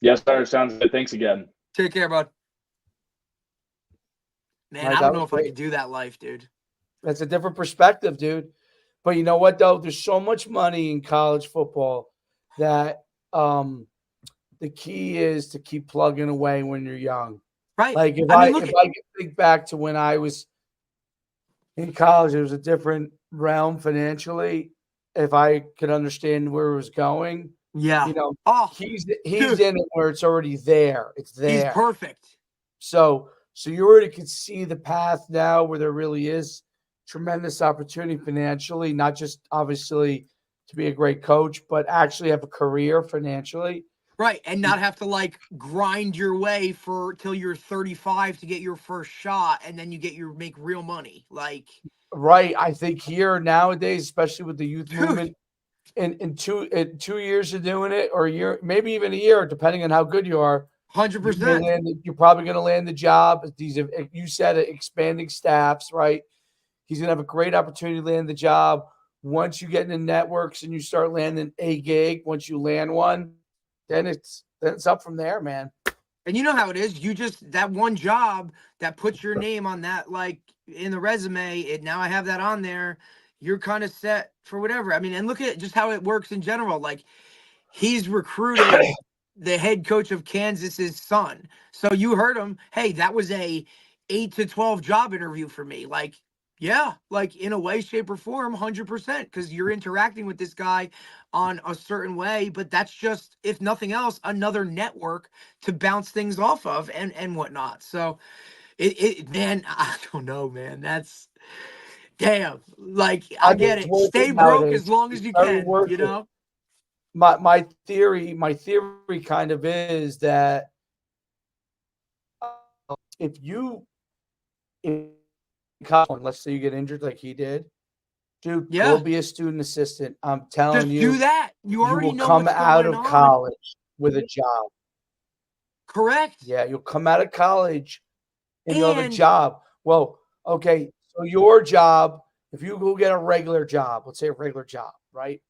Yes, sir. Sounds good. Thanks again. Take care, bud. Man, Right, I that don't know was if I great. could do that life, dude. That's a different perspective, dude. But you know what though? There's so much money in college football that the key is to keep plugging away when you're young. Right. Like if I I mean, look if at I can think back to when I was in college, it was a different realm financially. If I could understand where it was going, yeah. you know, Oh, he's dude, in it where it's already there. It's he's there. perfect. So you already can see the path now where there really is tremendous opportunity financially, not just obviously to be a great coach, but actually have a career financially. Right. And not have to like grind your way for till you're 35 to get your first shot and then make real money. Like, Right. I think here nowadays, especially with the youth dude, movement, in 2 years of doing it, or a year, maybe even a year, depending on how good you are, 100%. you're probably going to land the job. These are, you said it, expanding staffs, right? He's going to have a great opportunity to land the job. Once you get into networks and you start landing a gig, once you land one, then it's up from there, man. And you know how it is. You just that one job that puts your name on that, like in the resume. Now I have that on there. You're kind of set for whatever. I mean, and look at just how it works in general. Like, he's recruited the head coach of Kansas's son. So you heard him. Hey, that was a 8 to 12 job interview for me. Like, yeah, like in a way, shape, or form, 100%, because you're interacting with this guy on a certain way. But that's just, if nothing else, another network to bounce things off of and whatnot. So man, I don't know, man. That's damn. Like, I get It's it. worth it Stay broke as nowadays. long as It's you very can, worth it. My theory kind of is that if you let's say you get injured like he did, dude, go Yeah. be a student assistant. I'm telling Just do you, that. You you already will know come what's out going of on. college with a job. Correct. Yeah, you'll come out of college and you'll have a And job. Well, okay, so your job, if you go get a regular job, let's say a regular job, right?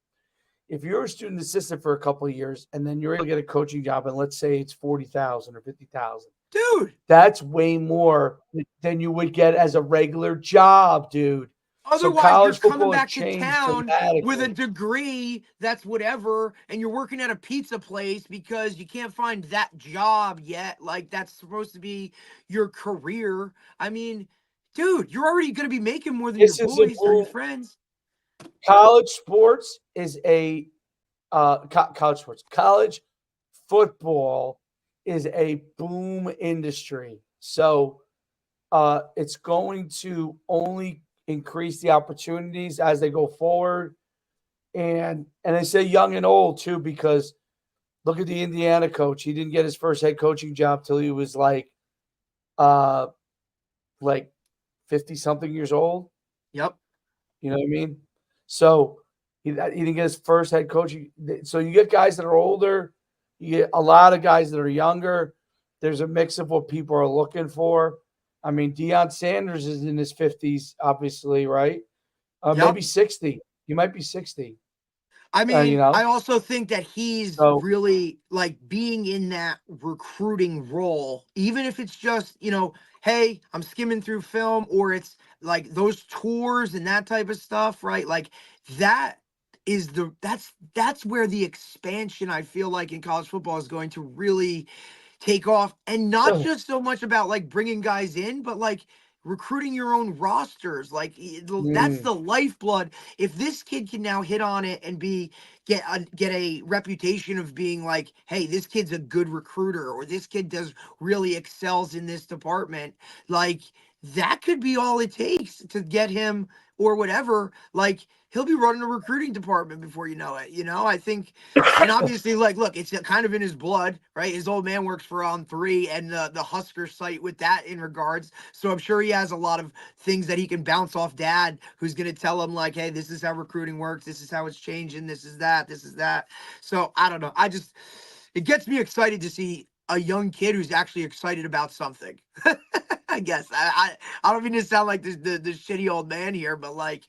If you're a student assistant for a couple of years and then you're able to get a coaching job, and let's say it's 40,000 or 50,000, dude, that's way more than you would get as a regular job, dude. So otherwise you're college coming football has back to changed town with a dramatically. degree that's whatever, and you're working at a pizza place because you can't find that job yet. Like, that's supposed to be your career. I mean, dude, you're already going to be making more than your This is a boys or your boom. friends. College sports is a college football is a boom industry. So it's going to only increase the opportunities as they go forward. And I say young and old too, because look at the Indiana coach. He didn't get his first head coaching job till he was uh like 50 something years old. Yep. You know what I mean? So he didn't get his first head coaching. So you get guys that are older, you get a lot of guys that are younger. There's a mix of what people are looking for. I mean, Deion Sanders is in his 50s, obviously, right? Yep. Maybe 60. He might be 60. I You mean, I know? also think that he's So really like being in that recruiting role, even if it's just, hey, I'm skimming through film, or it's like those tours and that type of stuff, right? Like, that is that's where the expansion, I feel like, in college football is going to really take off. And not just so much about like bringing guys in, but like recruiting your own rosters. Like that's Mm, the lifeblood. If this kid can now hit on it and get a reputation of being like, hey, this kid's a good recruiter, or this kid does really excels in this department, like that could be all it takes to get him, or whatever. Like he'll be running a recruiting department before you know it. I think, and obviously, like, look, it's kind of in his blood, right? His old man works for On3 and the Husker site with that in regards. So I'm sure he has a lot of things that he can bounce off dad, who's going to tell him like, hey, this is how recruiting works. This is how it's changing. This is that. This is that. So I don't know. It gets me excited to see a young kid who's actually excited about something. I guess I don't mean to sound like the shitty old man here, but like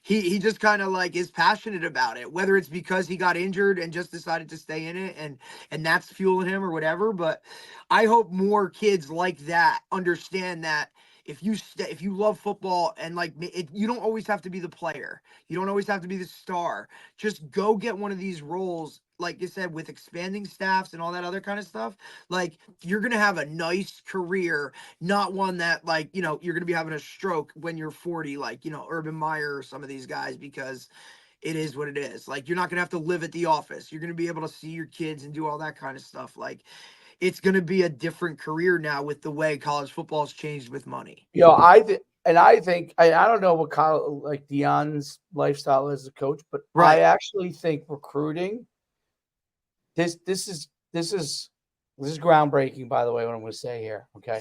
he just kind of like is passionate about it, whether it's because he got injured and just decided to stay in it, and that's fueling him or whatever. But I hope more kids like that understand that if you love football, and like you don't always have to be the player, you don't always have to be the star. Just go get one of these roles, like you said, with expanding staffs and all that other kind of stuff. Like you're gonna have a nice career, not one that, like, you're gonna be having a stroke when you're 40, like, Urban Meyer or some of these guys, because it is what it is. Like you're not gonna have to live at the office. You're gonna be able to see your kids and do all that kind of stuff. Like it's gonna be a different career now with the way college football has changed with money. I think I don't know what like Deion's lifestyle is as a coach, but I Right. actually think recruiting this this is groundbreaking, by the way, what I'm going to say here. Okay.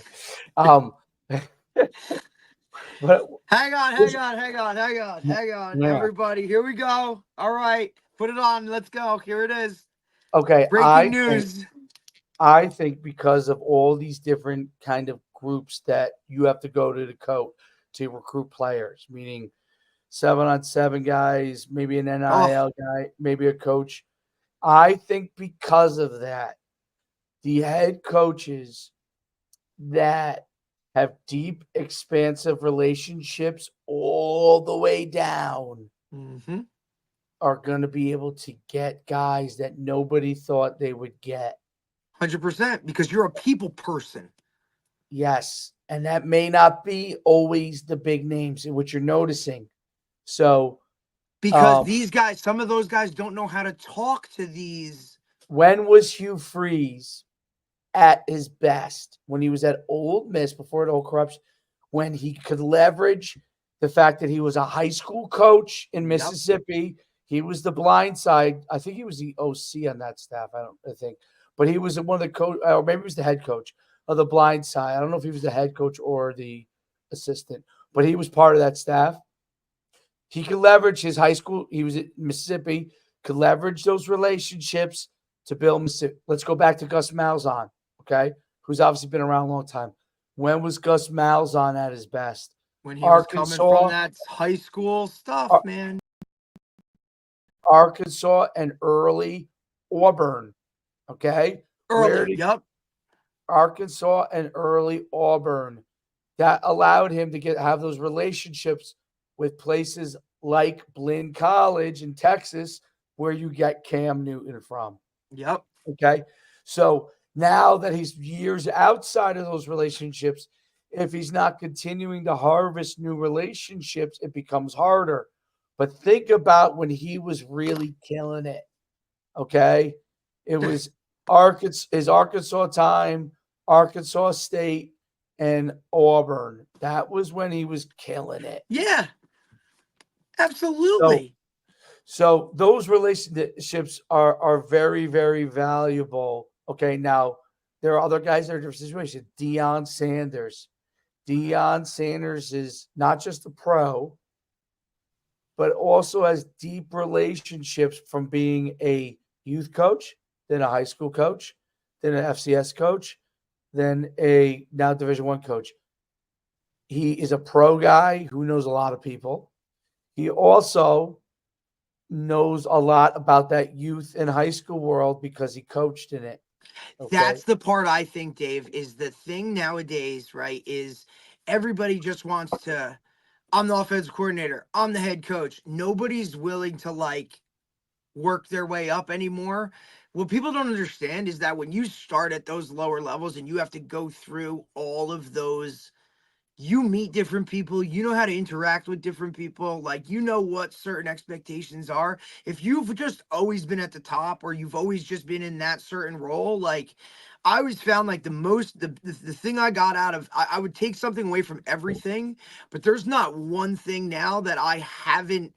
Um, but Hang on, this, hang on, hang on, hang on, hang on, yeah. everybody. Here we go. All right, put it on. Let's go. Here it is. Okay. Breaking news. I think because of all these different kind of groups that you have to go to the coach to recruit players, meaning 7-on-7 guys, maybe an Oh, NIL guy, maybe a coach. I think because of that, the head coaches that have deep, expansive relationships all the way down mm-hmm. are going to be able to get guys that nobody thought they would get. 100%, because you're a people person. Yes. And that may not be always the big names in what you're noticing. So, Because these guys, some of those guys don't know how to talk to these. when was Hugh Freeze at his best? When he was at Ole Miss before the whole corruption, when he could leverage the fact that he was a high school coach in Mississippi. He was the blind side. I think he was the OC on that staff. I think, but he was one of the coach, or maybe he was the head coach of the blind side. I don't know if he was the head coach or the assistant, but he was part of that staff. He could leverage his high school. He was at Mississippi. Could leverage those relationships to build Mississippi. Let's go back to Gus Malzahn, okay, who's obviously been around a long time. When was Gus Malzahn at his best? When he was coming from that high school stuff, man. Arkansas and early Auburn, okay? Arkansas and early Auburn. That allowed him to have those relationships with places like Blinn College in Texas, where you get Cam Newton from. Yep. Okay. So now that he's years outside of those relationships, if he's not continuing to harvest new relationships, it becomes harder. But think about when he was really killing it. Okay. It was his Arkansas time, Arkansas State, and Auburn. That was when he was killing it. Yeah. Absolutely. So those relationships are very, very valuable. Okay, now there are other guys that are in different situations. Deion Sanders. Deion Sanders is not just a pro, but also has deep relationships from being a youth coach, then a high school coach, then an FCS coach, then a now Division I coach. He is a pro guy who knows a lot of people. He also knows a lot about that youth and high school world because he coached in it. Okay? That's the part I think, Dave, is the thing nowadays, right? Is everybody just wants to, I'm the offensive coordinator, I'm the head coach. Nobody's willing to like work their way up anymore. What people don't understand is that when you start at those lower levels and you have to go through all of those, you meet different people, you know how to interact with different people, like you know what certain expectations are. If you've just always been at the top or you've always just been in that certain role, like I always found like the thing I got out of, I would take something away from everything, but there's not one thing now that I haven't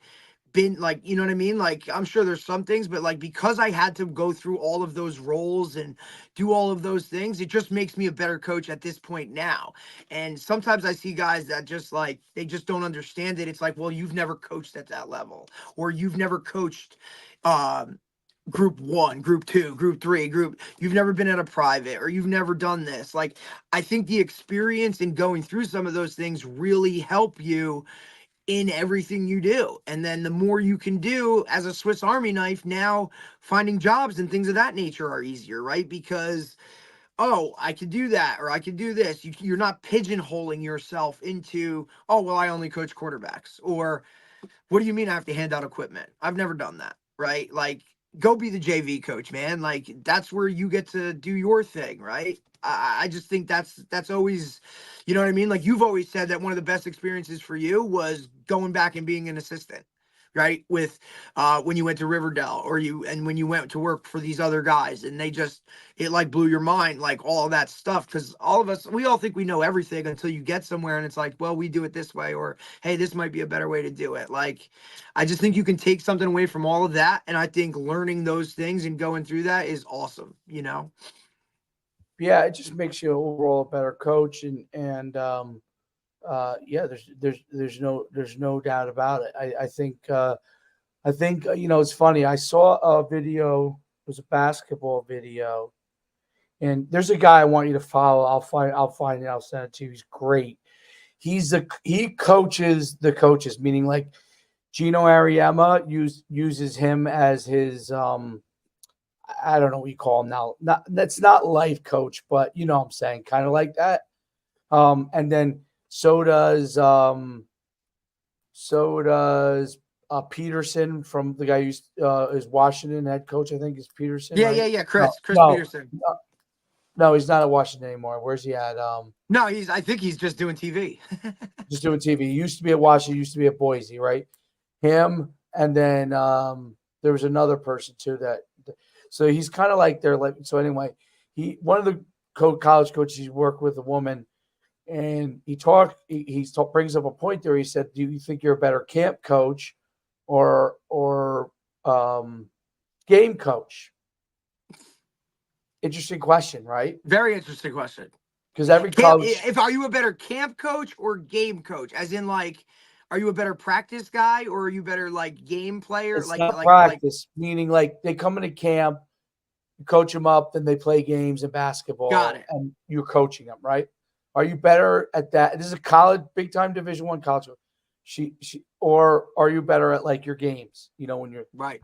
been like, you know what I mean? Like, I'm sure there's some things, but like, because I had to go through all of those roles and do all of those things, it just makes me a better coach at this point now. And sometimes I see guys that just like, they just don't understand it. It's like, well, you've never coached at that level, or you've never coached, group 1, group 2, group 3, you've never been at a private, or you've never done this. Like, I think the experience in going through some of those things really help you in everything you do. And then the more you can do as a Swiss Army knife, now finding jobs and things of that nature are easier, right? Because, oh, I could do that, or I could do this. You're not pigeonholing yourself into, oh, well, I only coach quarterbacks, or what do you mean I have to hand out equipment? I've never done that, right? Like, go be the JV coach, man. Like, that's where you get to do your thing, right? I just think that's always, you know what I mean? Like, you've always said that one of the best experiences for you was going back and being an assistant, right? With when you went to Riverdale, and when you went to work for these other guys, and it like blew your mind, like all of that stuff. Because all of us, we all think we know everything until you get somewhere and it's like, well, we do it this way, or hey, this might be a better way to do it. Like, I just think you can take something away from all of that, and I think learning those things and going through that is awesome, you know? Yeah, it just makes you overall a better coach, yeah, there's no doubt about it. I think it's funny. I saw a video. It was a basketball video, and there's a guy I want you to follow. I'll find it. I'll send it to you. He's great. He coaches the coaches, meaning like Gino Ariema uses him as his I don't know what you call him now. Not That's not life coach, but you know what I'm saying, kind of like that. And then so does Peterson, from the guy who's is Washington head coach. I think is Peterson, Yeah, right? yeah, yeah. No, Chris no, Peterson. no, no, he's not at Washington anymore. Where's he at? No, I think he's just doing TV. Just doing TV. He used to be at Washington. He used to be at Boise, right? Him, and then there was another person too that. So he's kind of like their like. So anyway, one of the college coaches he worked with, a woman, and brings up a point there. He said, "Do you think you're a better camp coach or game coach?" Interesting question, right? Very interesting question. Because every Camp, coach, if are you a better camp coach or game coach? As in, like, are you a better practice guy, or are you better like game player? it's not practice, meaning like they come into camp, you coach them up, then they play games in Got basketball, it. and you're coaching them, right? Are you better at that? This is a college, big time Division I college. Or are you better at like your games? When you're Right.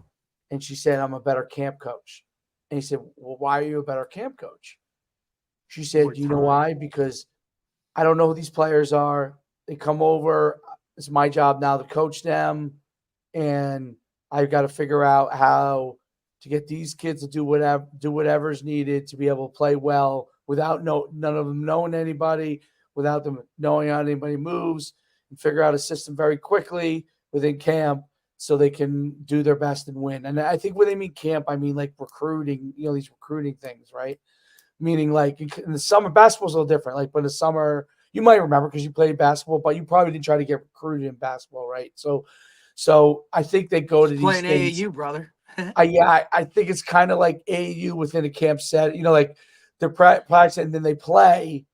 And she said, "I'm a better camp coach." And he said, "Well, why are you a better camp coach?" She said, More "You know time. why? Because I don't know who these players are. They come over. It's my job now to coach them, and I've got to figure out how to get these kids to do whatever's needed to be able to play well without none of them knowing anybody, without them knowing how anybody moves, and figure out a system very quickly within camp so they can do their best and win." And I think when they mean camp, I mean like recruiting, these recruiting things, right? Meaning like in the summer, basketball's a little different. Like, but in the summer, you might remember because you played basketball, but you probably didn't try to get recruited in basketball, right? So I think they go to Just these playing things. AAU, brother. I think it's kind of like AAU within a camp set. Like they're practicing and then they play.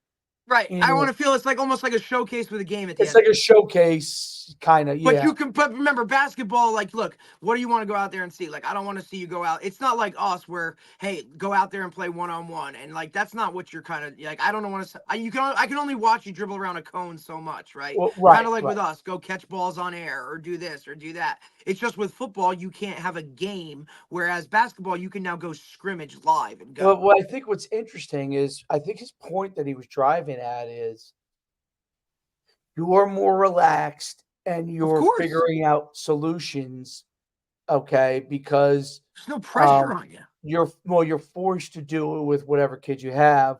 Right. I want to feel it's like almost like a showcase with a game at the It's end like of a it. showcase, kind of, But yeah. but remember basketball, like, look, what do you want to go out there and see? Like, I don't want to see you go out. It's not like us where, hey, go out there and play one-on-one. And like, that's not what you're kind of like. I don't want to, I can only watch you dribble around a cone so much, right? Well, Kind right, of like right. with us, go catch balls on air or do this or do that. It's just with football, you can't have a game. Whereas basketball, you can now go scrimmage live and go. Well, I think what's interesting is I think his point that he was driving at is you're more relaxed and Of you're course. figuring out solutions okay, because There's no pressure on you. you're forced to do it with whatever kid you have,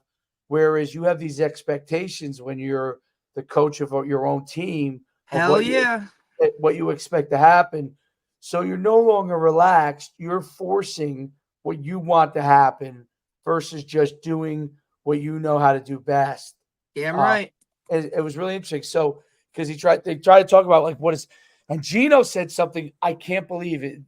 whereas you have these expectations when you're the coach of your own team of Hell yeah. what you expect to happen. So you're no longer relaxed. You're forcing what you want to happen versus just doing what you know how to do best. Damn Uh, right. it was really interesting. So because they tried to talk about like what is, and Gino said something I can't believe it.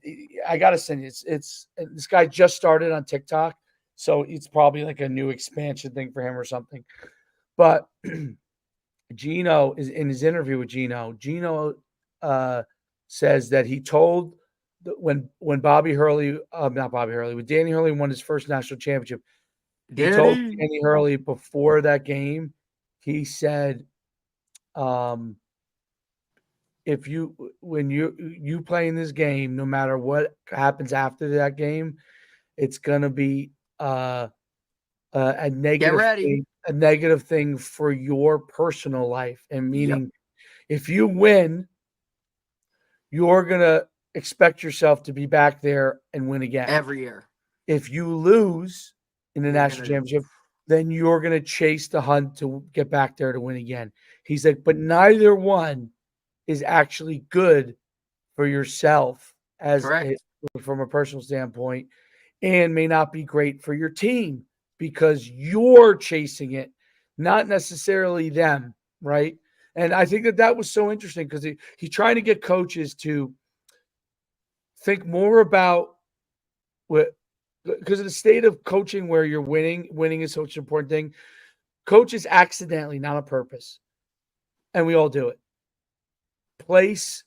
I gotta send you. It's this guy just started on TikTok, so it's probably like a new expansion thing for him or something. But Gino is in his interview with Gino. Gino says that he told when Bobby Hurley, not Bobby Hurley, when Danny Hurley won his first national championship, he told Danny. Danny Hurley before that game, he said, if you when you play in this game, no matter what happens after that game, it's gonna be a Get negative ready. thing, a negative thing for your personal life, and Yep. meaning if you win, you're gonna expect yourself to be back there and win again. Every year. If you lose in the You're national gonna championship, then you're gonna chase the hunt to get back there to win again. He's like, but neither one is actually good for yourself correct. from a personal standpoint, and may not be great for your team because you're chasing it, not necessarily them, right? And I think that was so interesting because he's trying to get coaches to think more about what, because of the state of coaching where you're winning is such an important thing. Coaches accidentally, not on purpose, and we all do it, place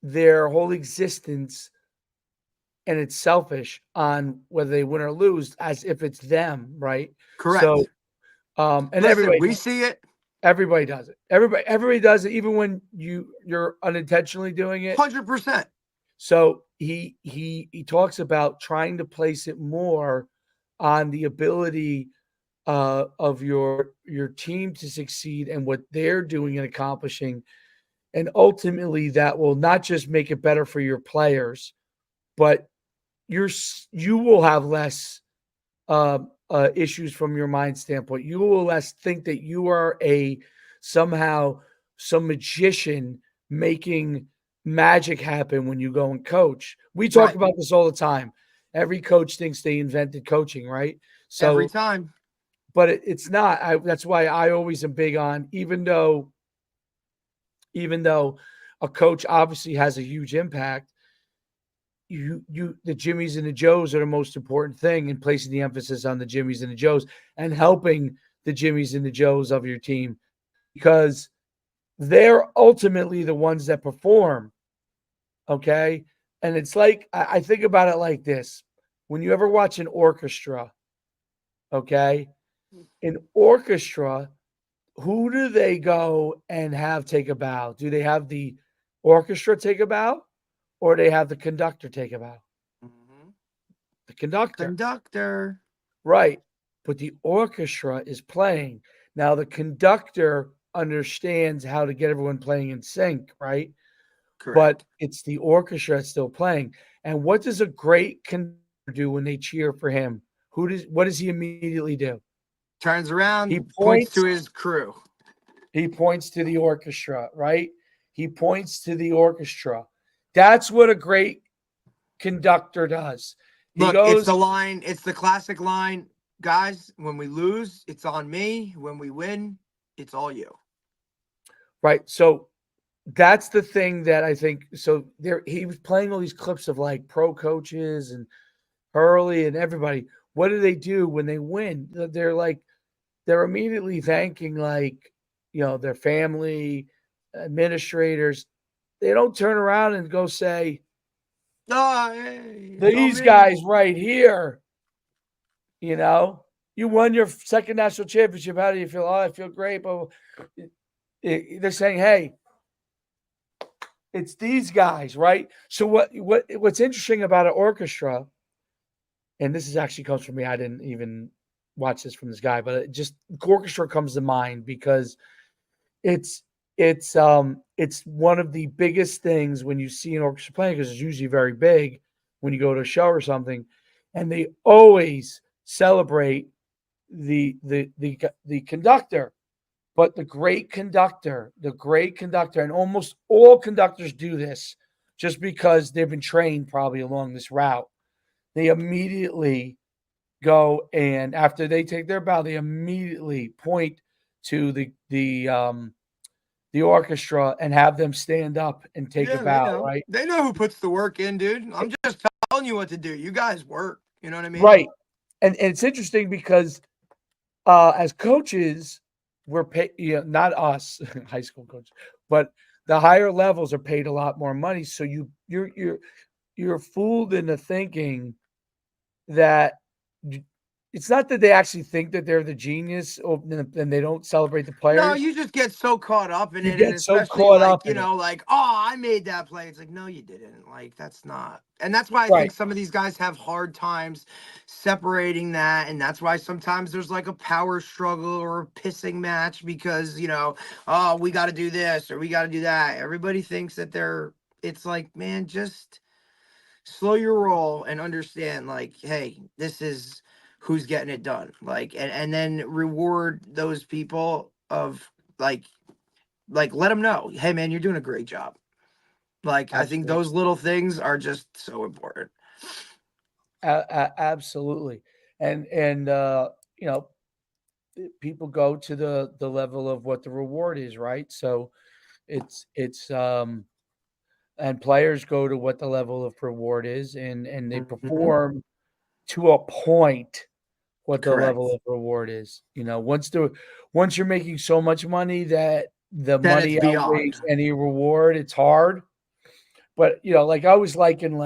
their whole existence, and it's selfish on whether they win or lose as if it's them, right? Correct. So, and Listen, we see it. everybody does it. Everybody does it, even when you're unintentionally doing it. 100%. So he talks about trying to place it more on the ability of your team to succeed and what they're doing and accomplishing, and ultimately that will not just make it better for your players, but you will have less issues from your mind standpoint. You will less think that you are somehow some magician making magic happen when you go and coach. We talk Right. about this all the time. Every coach thinks they invented coaching, right? So Every time. but it's not. That's why I always am big on, even though a coach obviously has a huge impact, the Jimmies and the Joes are the most important thing, and placing the emphasis on the Jimmies and the Joes and helping the Jimmies and the Joes of your team, because they're ultimately the ones that perform. Okay. And it's like, I think about it like this. When you ever watch an orchestra, okay, an orchestra, who do they go and have take a bow? Do they have the orchestra take a bow, or they have the conductor take a bow? Mhm. The conductor. Conductor. Right. But the orchestra is playing. Now, the conductor understands how to get everyone playing in sync, right? Correct. But it's the orchestra that's still playing. And what does a great conductor do when they cheer for him? What does he immediately do? Turns around, He points to points. his crew. He points to the orchestra, right? He points to the orchestra. That's what a great conductor does. He Look, it's goes, the line. It's the classic line. Guys, when we lose, it's on me. When we win, it's all you. right. So that's the thing that I think. So he was playing all these clips of like pro coaches and Hurley and everybody. What do they do when they win? They're immediately thanking, like, their family, administrators. They don't turn around and go say, Oh, hey, these guys right here, you won your second national championship. How do you feel? Oh, I feel great. But they're saying, hey, it's these guys, right? So what's interesting about an orchestra, and this is actually comes from me. I didn't even watch this from this guy, but orchestra comes to mind because it's it's one of the biggest things when you see an orchestra playing, because it's usually very big when you go to a show or something, and they always celebrate the conductor. But the great conductor, and almost all conductors do this just because they've been trained probably along this route. They immediately go, and after they take their bow, they immediately point to the orchestra and have them stand up and take a Yeah, they bow, know. right? They know who puts the work in, dude. I'm just telling you what to do. You guys work. You know what I mean? Right. And it's interesting because as coaches, we're paid, not us, high school coaches, but the higher levels are paid a lot more money. So you're fooled into thinking that it's not that they actually think that they're the genius and they don't celebrate the No, players. you just get so caught up in You it, and get so especially caught up like, in it. like, oh, I made that play. It's like, no, you didn't. Like, that's not. And that's why I Right. think some of these guys have hard times separating that. And that's why sometimes there's like a power struggle or a pissing match because, oh, we got to do this or we got to do that. Everybody thinks that it's like, man, just slow your roll and understand, like, hey, this is who's getting it done. Like, and then reward those people of like let them know, hey man, you're doing a great job. Like, I think Absolutely. those little things are just so important. Absolutely. And you know, people go to the level of what the reward is, right? So it's and players go to what the level of reward is, and they Mhm. perform to a point what the level Correct. of reward is. Once you're making so much money that the Then it's money beyond. outweighs any reward, it's hard. But like I was liking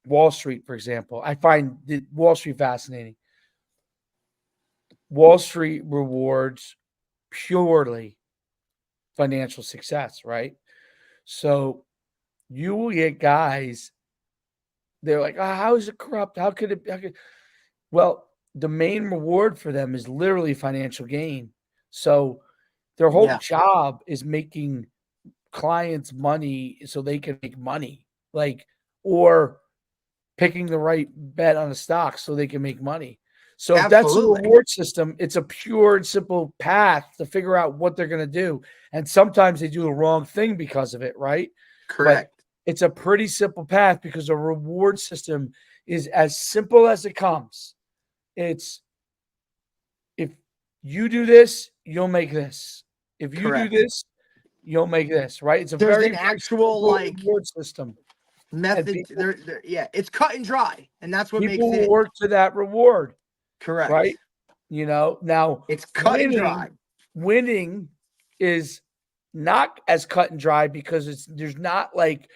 Wall Street, for example. I find Wall Street fascinating. Wall Street rewards purely financial success, right? So you will get guys, they're like, oh, how is it corrupt? How could it how could well, the main reward for them is literally financial gain. So their whole Yeah, job is making clients money so they can make money. Like, or picking the right bet on a stock so they can make money. So if that's a absolutely. reward system, it's a pure and simple path to figure out what they're going to do. And sometimes they do the wrong thing because of it, right? But Correct. it's a pretty simple path because a reward system is as simple as it comes. It's if you do this, you'll make this. If you do Correct. this, you'll make this, right? It's a There's very, an very actual simple like reward system. And method there. Yeah, it's cut and dry, and that's what people makes will it work to that reward, right? correct. Now It's cut and winning dry. winning is not as cut and dry because there's not like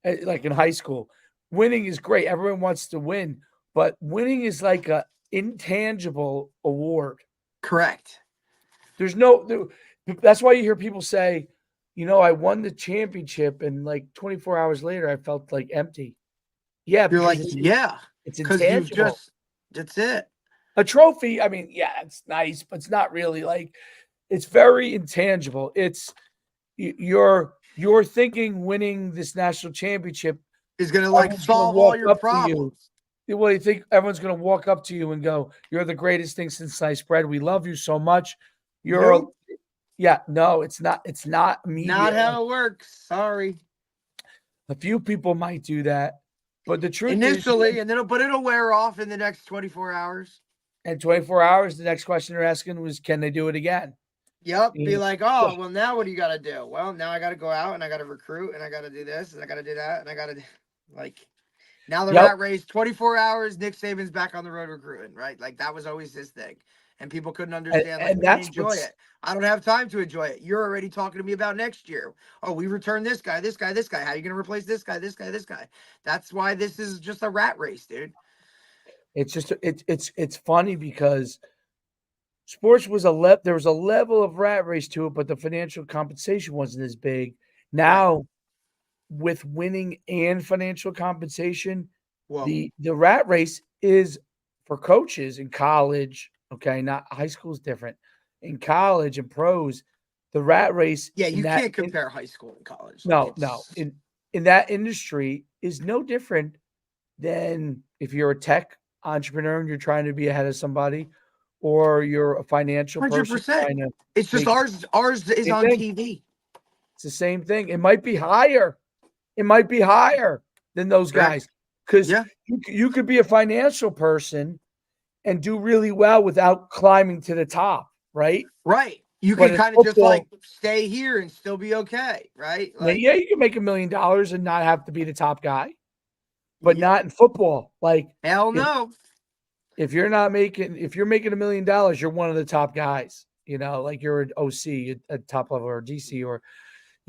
in high school. Winning is great. Everyone wants to win, but winning is like a intangible award. Correct. There's no that's why you hear people say, I won the championship and like 24 hours later I felt like empty. Yeah, You're because like, yeah, it's because you've intangible. just that's it. A trophy, I mean, yeah, it's nice, but it's not really like it's very intangible. It's you're thinking winning this national championship, Is gonna like everyone's gonna solve all walk your up to you. problems. Well, you think everyone's gonna walk up to you and go, "You're the greatest thing since sliced bread. We love you so much." You're a Nope, yeah, no, it's not not immediate. how it works. Sorry. A few people might do that, but the truth is, Initially, and then it'll wear off in the next 24 hours. in 24 hours, the next question they're asking was, "Can they do it again?" Yep. Be And like, oh, well, now what do you got to do? Well, now I got to go out and I got to recruit and I got to do this and I got to do that and I got to like now the yep, rat race 24 hours. Nick Saban's back on the road recruiting, right? Like that was always his thing, and people couldn't understand. Like, and man, that's enjoy what's it. I don't have time to enjoy it. You're already talking to me about next year. Oh, we return this guy, this guy, this guy. How are you going to replace this guy, this guy, this guy? That's why this is just a rat race, dude. it's just it's funny because sports was there was a level of rat race to it, but the financial compensation wasn't as big. Right. Now, with winning and financial compensation, Well, the rat race is for coaches in college. Okay, not high school is different. In college and pros, the rat race. Yeah, in you that can't compare high school and college. No, no. In that industry is no different than if you're a tech entrepreneur and you're trying to be ahead of somebody, or you're a financial person 100%. trying to It's just make ours is same on thing. TV. It's the same thing. It might be higher. It might be higher than those guys, because Yeah. you could be a financial person and do really well without climbing to the top, right? Right. You But can in kind of just football, like stay here and still be okay, right? Like, yeah, you can make $1 million and not have to be the top guy, but yeah, not in football. Like, hell if, no. if you're making $1 million, you're one of the top guys. Like you're an OC at top level, or DC, or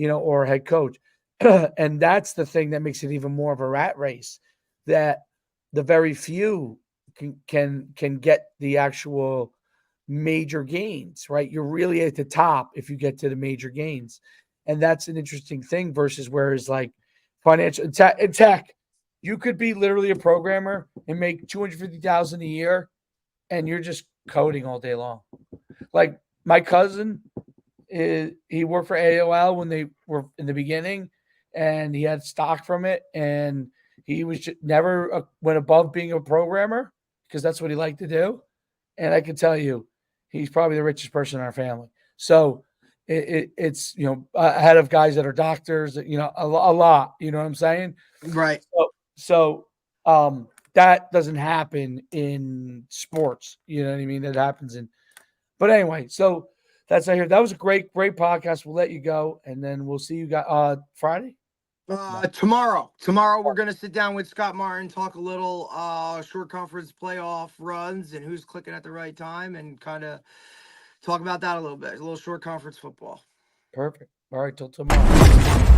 or a head coach. And that's the thing that makes it even more of a rat race, that the very few can get the actual major gains, right? You're really at the top if you get to the major gains. And that's an interesting thing versus whereas like financial in tech, you could be literally a programmer and make 250,000 a year and you're just coding all day long. Like my cousin, he worked for AOL when they were in the beginning, and he had stock from it, and he was never went above being a programmer because that's what he liked to do. And I can tell you, he's probably the richest person in our family. So it's ahead of guys that are doctors, a lot. You know what I'm saying? Right. So that doesn't happen in sports. You know what I mean? That happens in. But anyway, so that's I hear. That was a great podcast. We'll let you go, and then we'll see you guys Friday. Tomorrow we're gonna sit down with Scott Martin, talk a little short conference playoff runs and who's clicking at the right time, and kind of talk about that a little bit. A little short conference football. Perfect. All right, till tomorrow.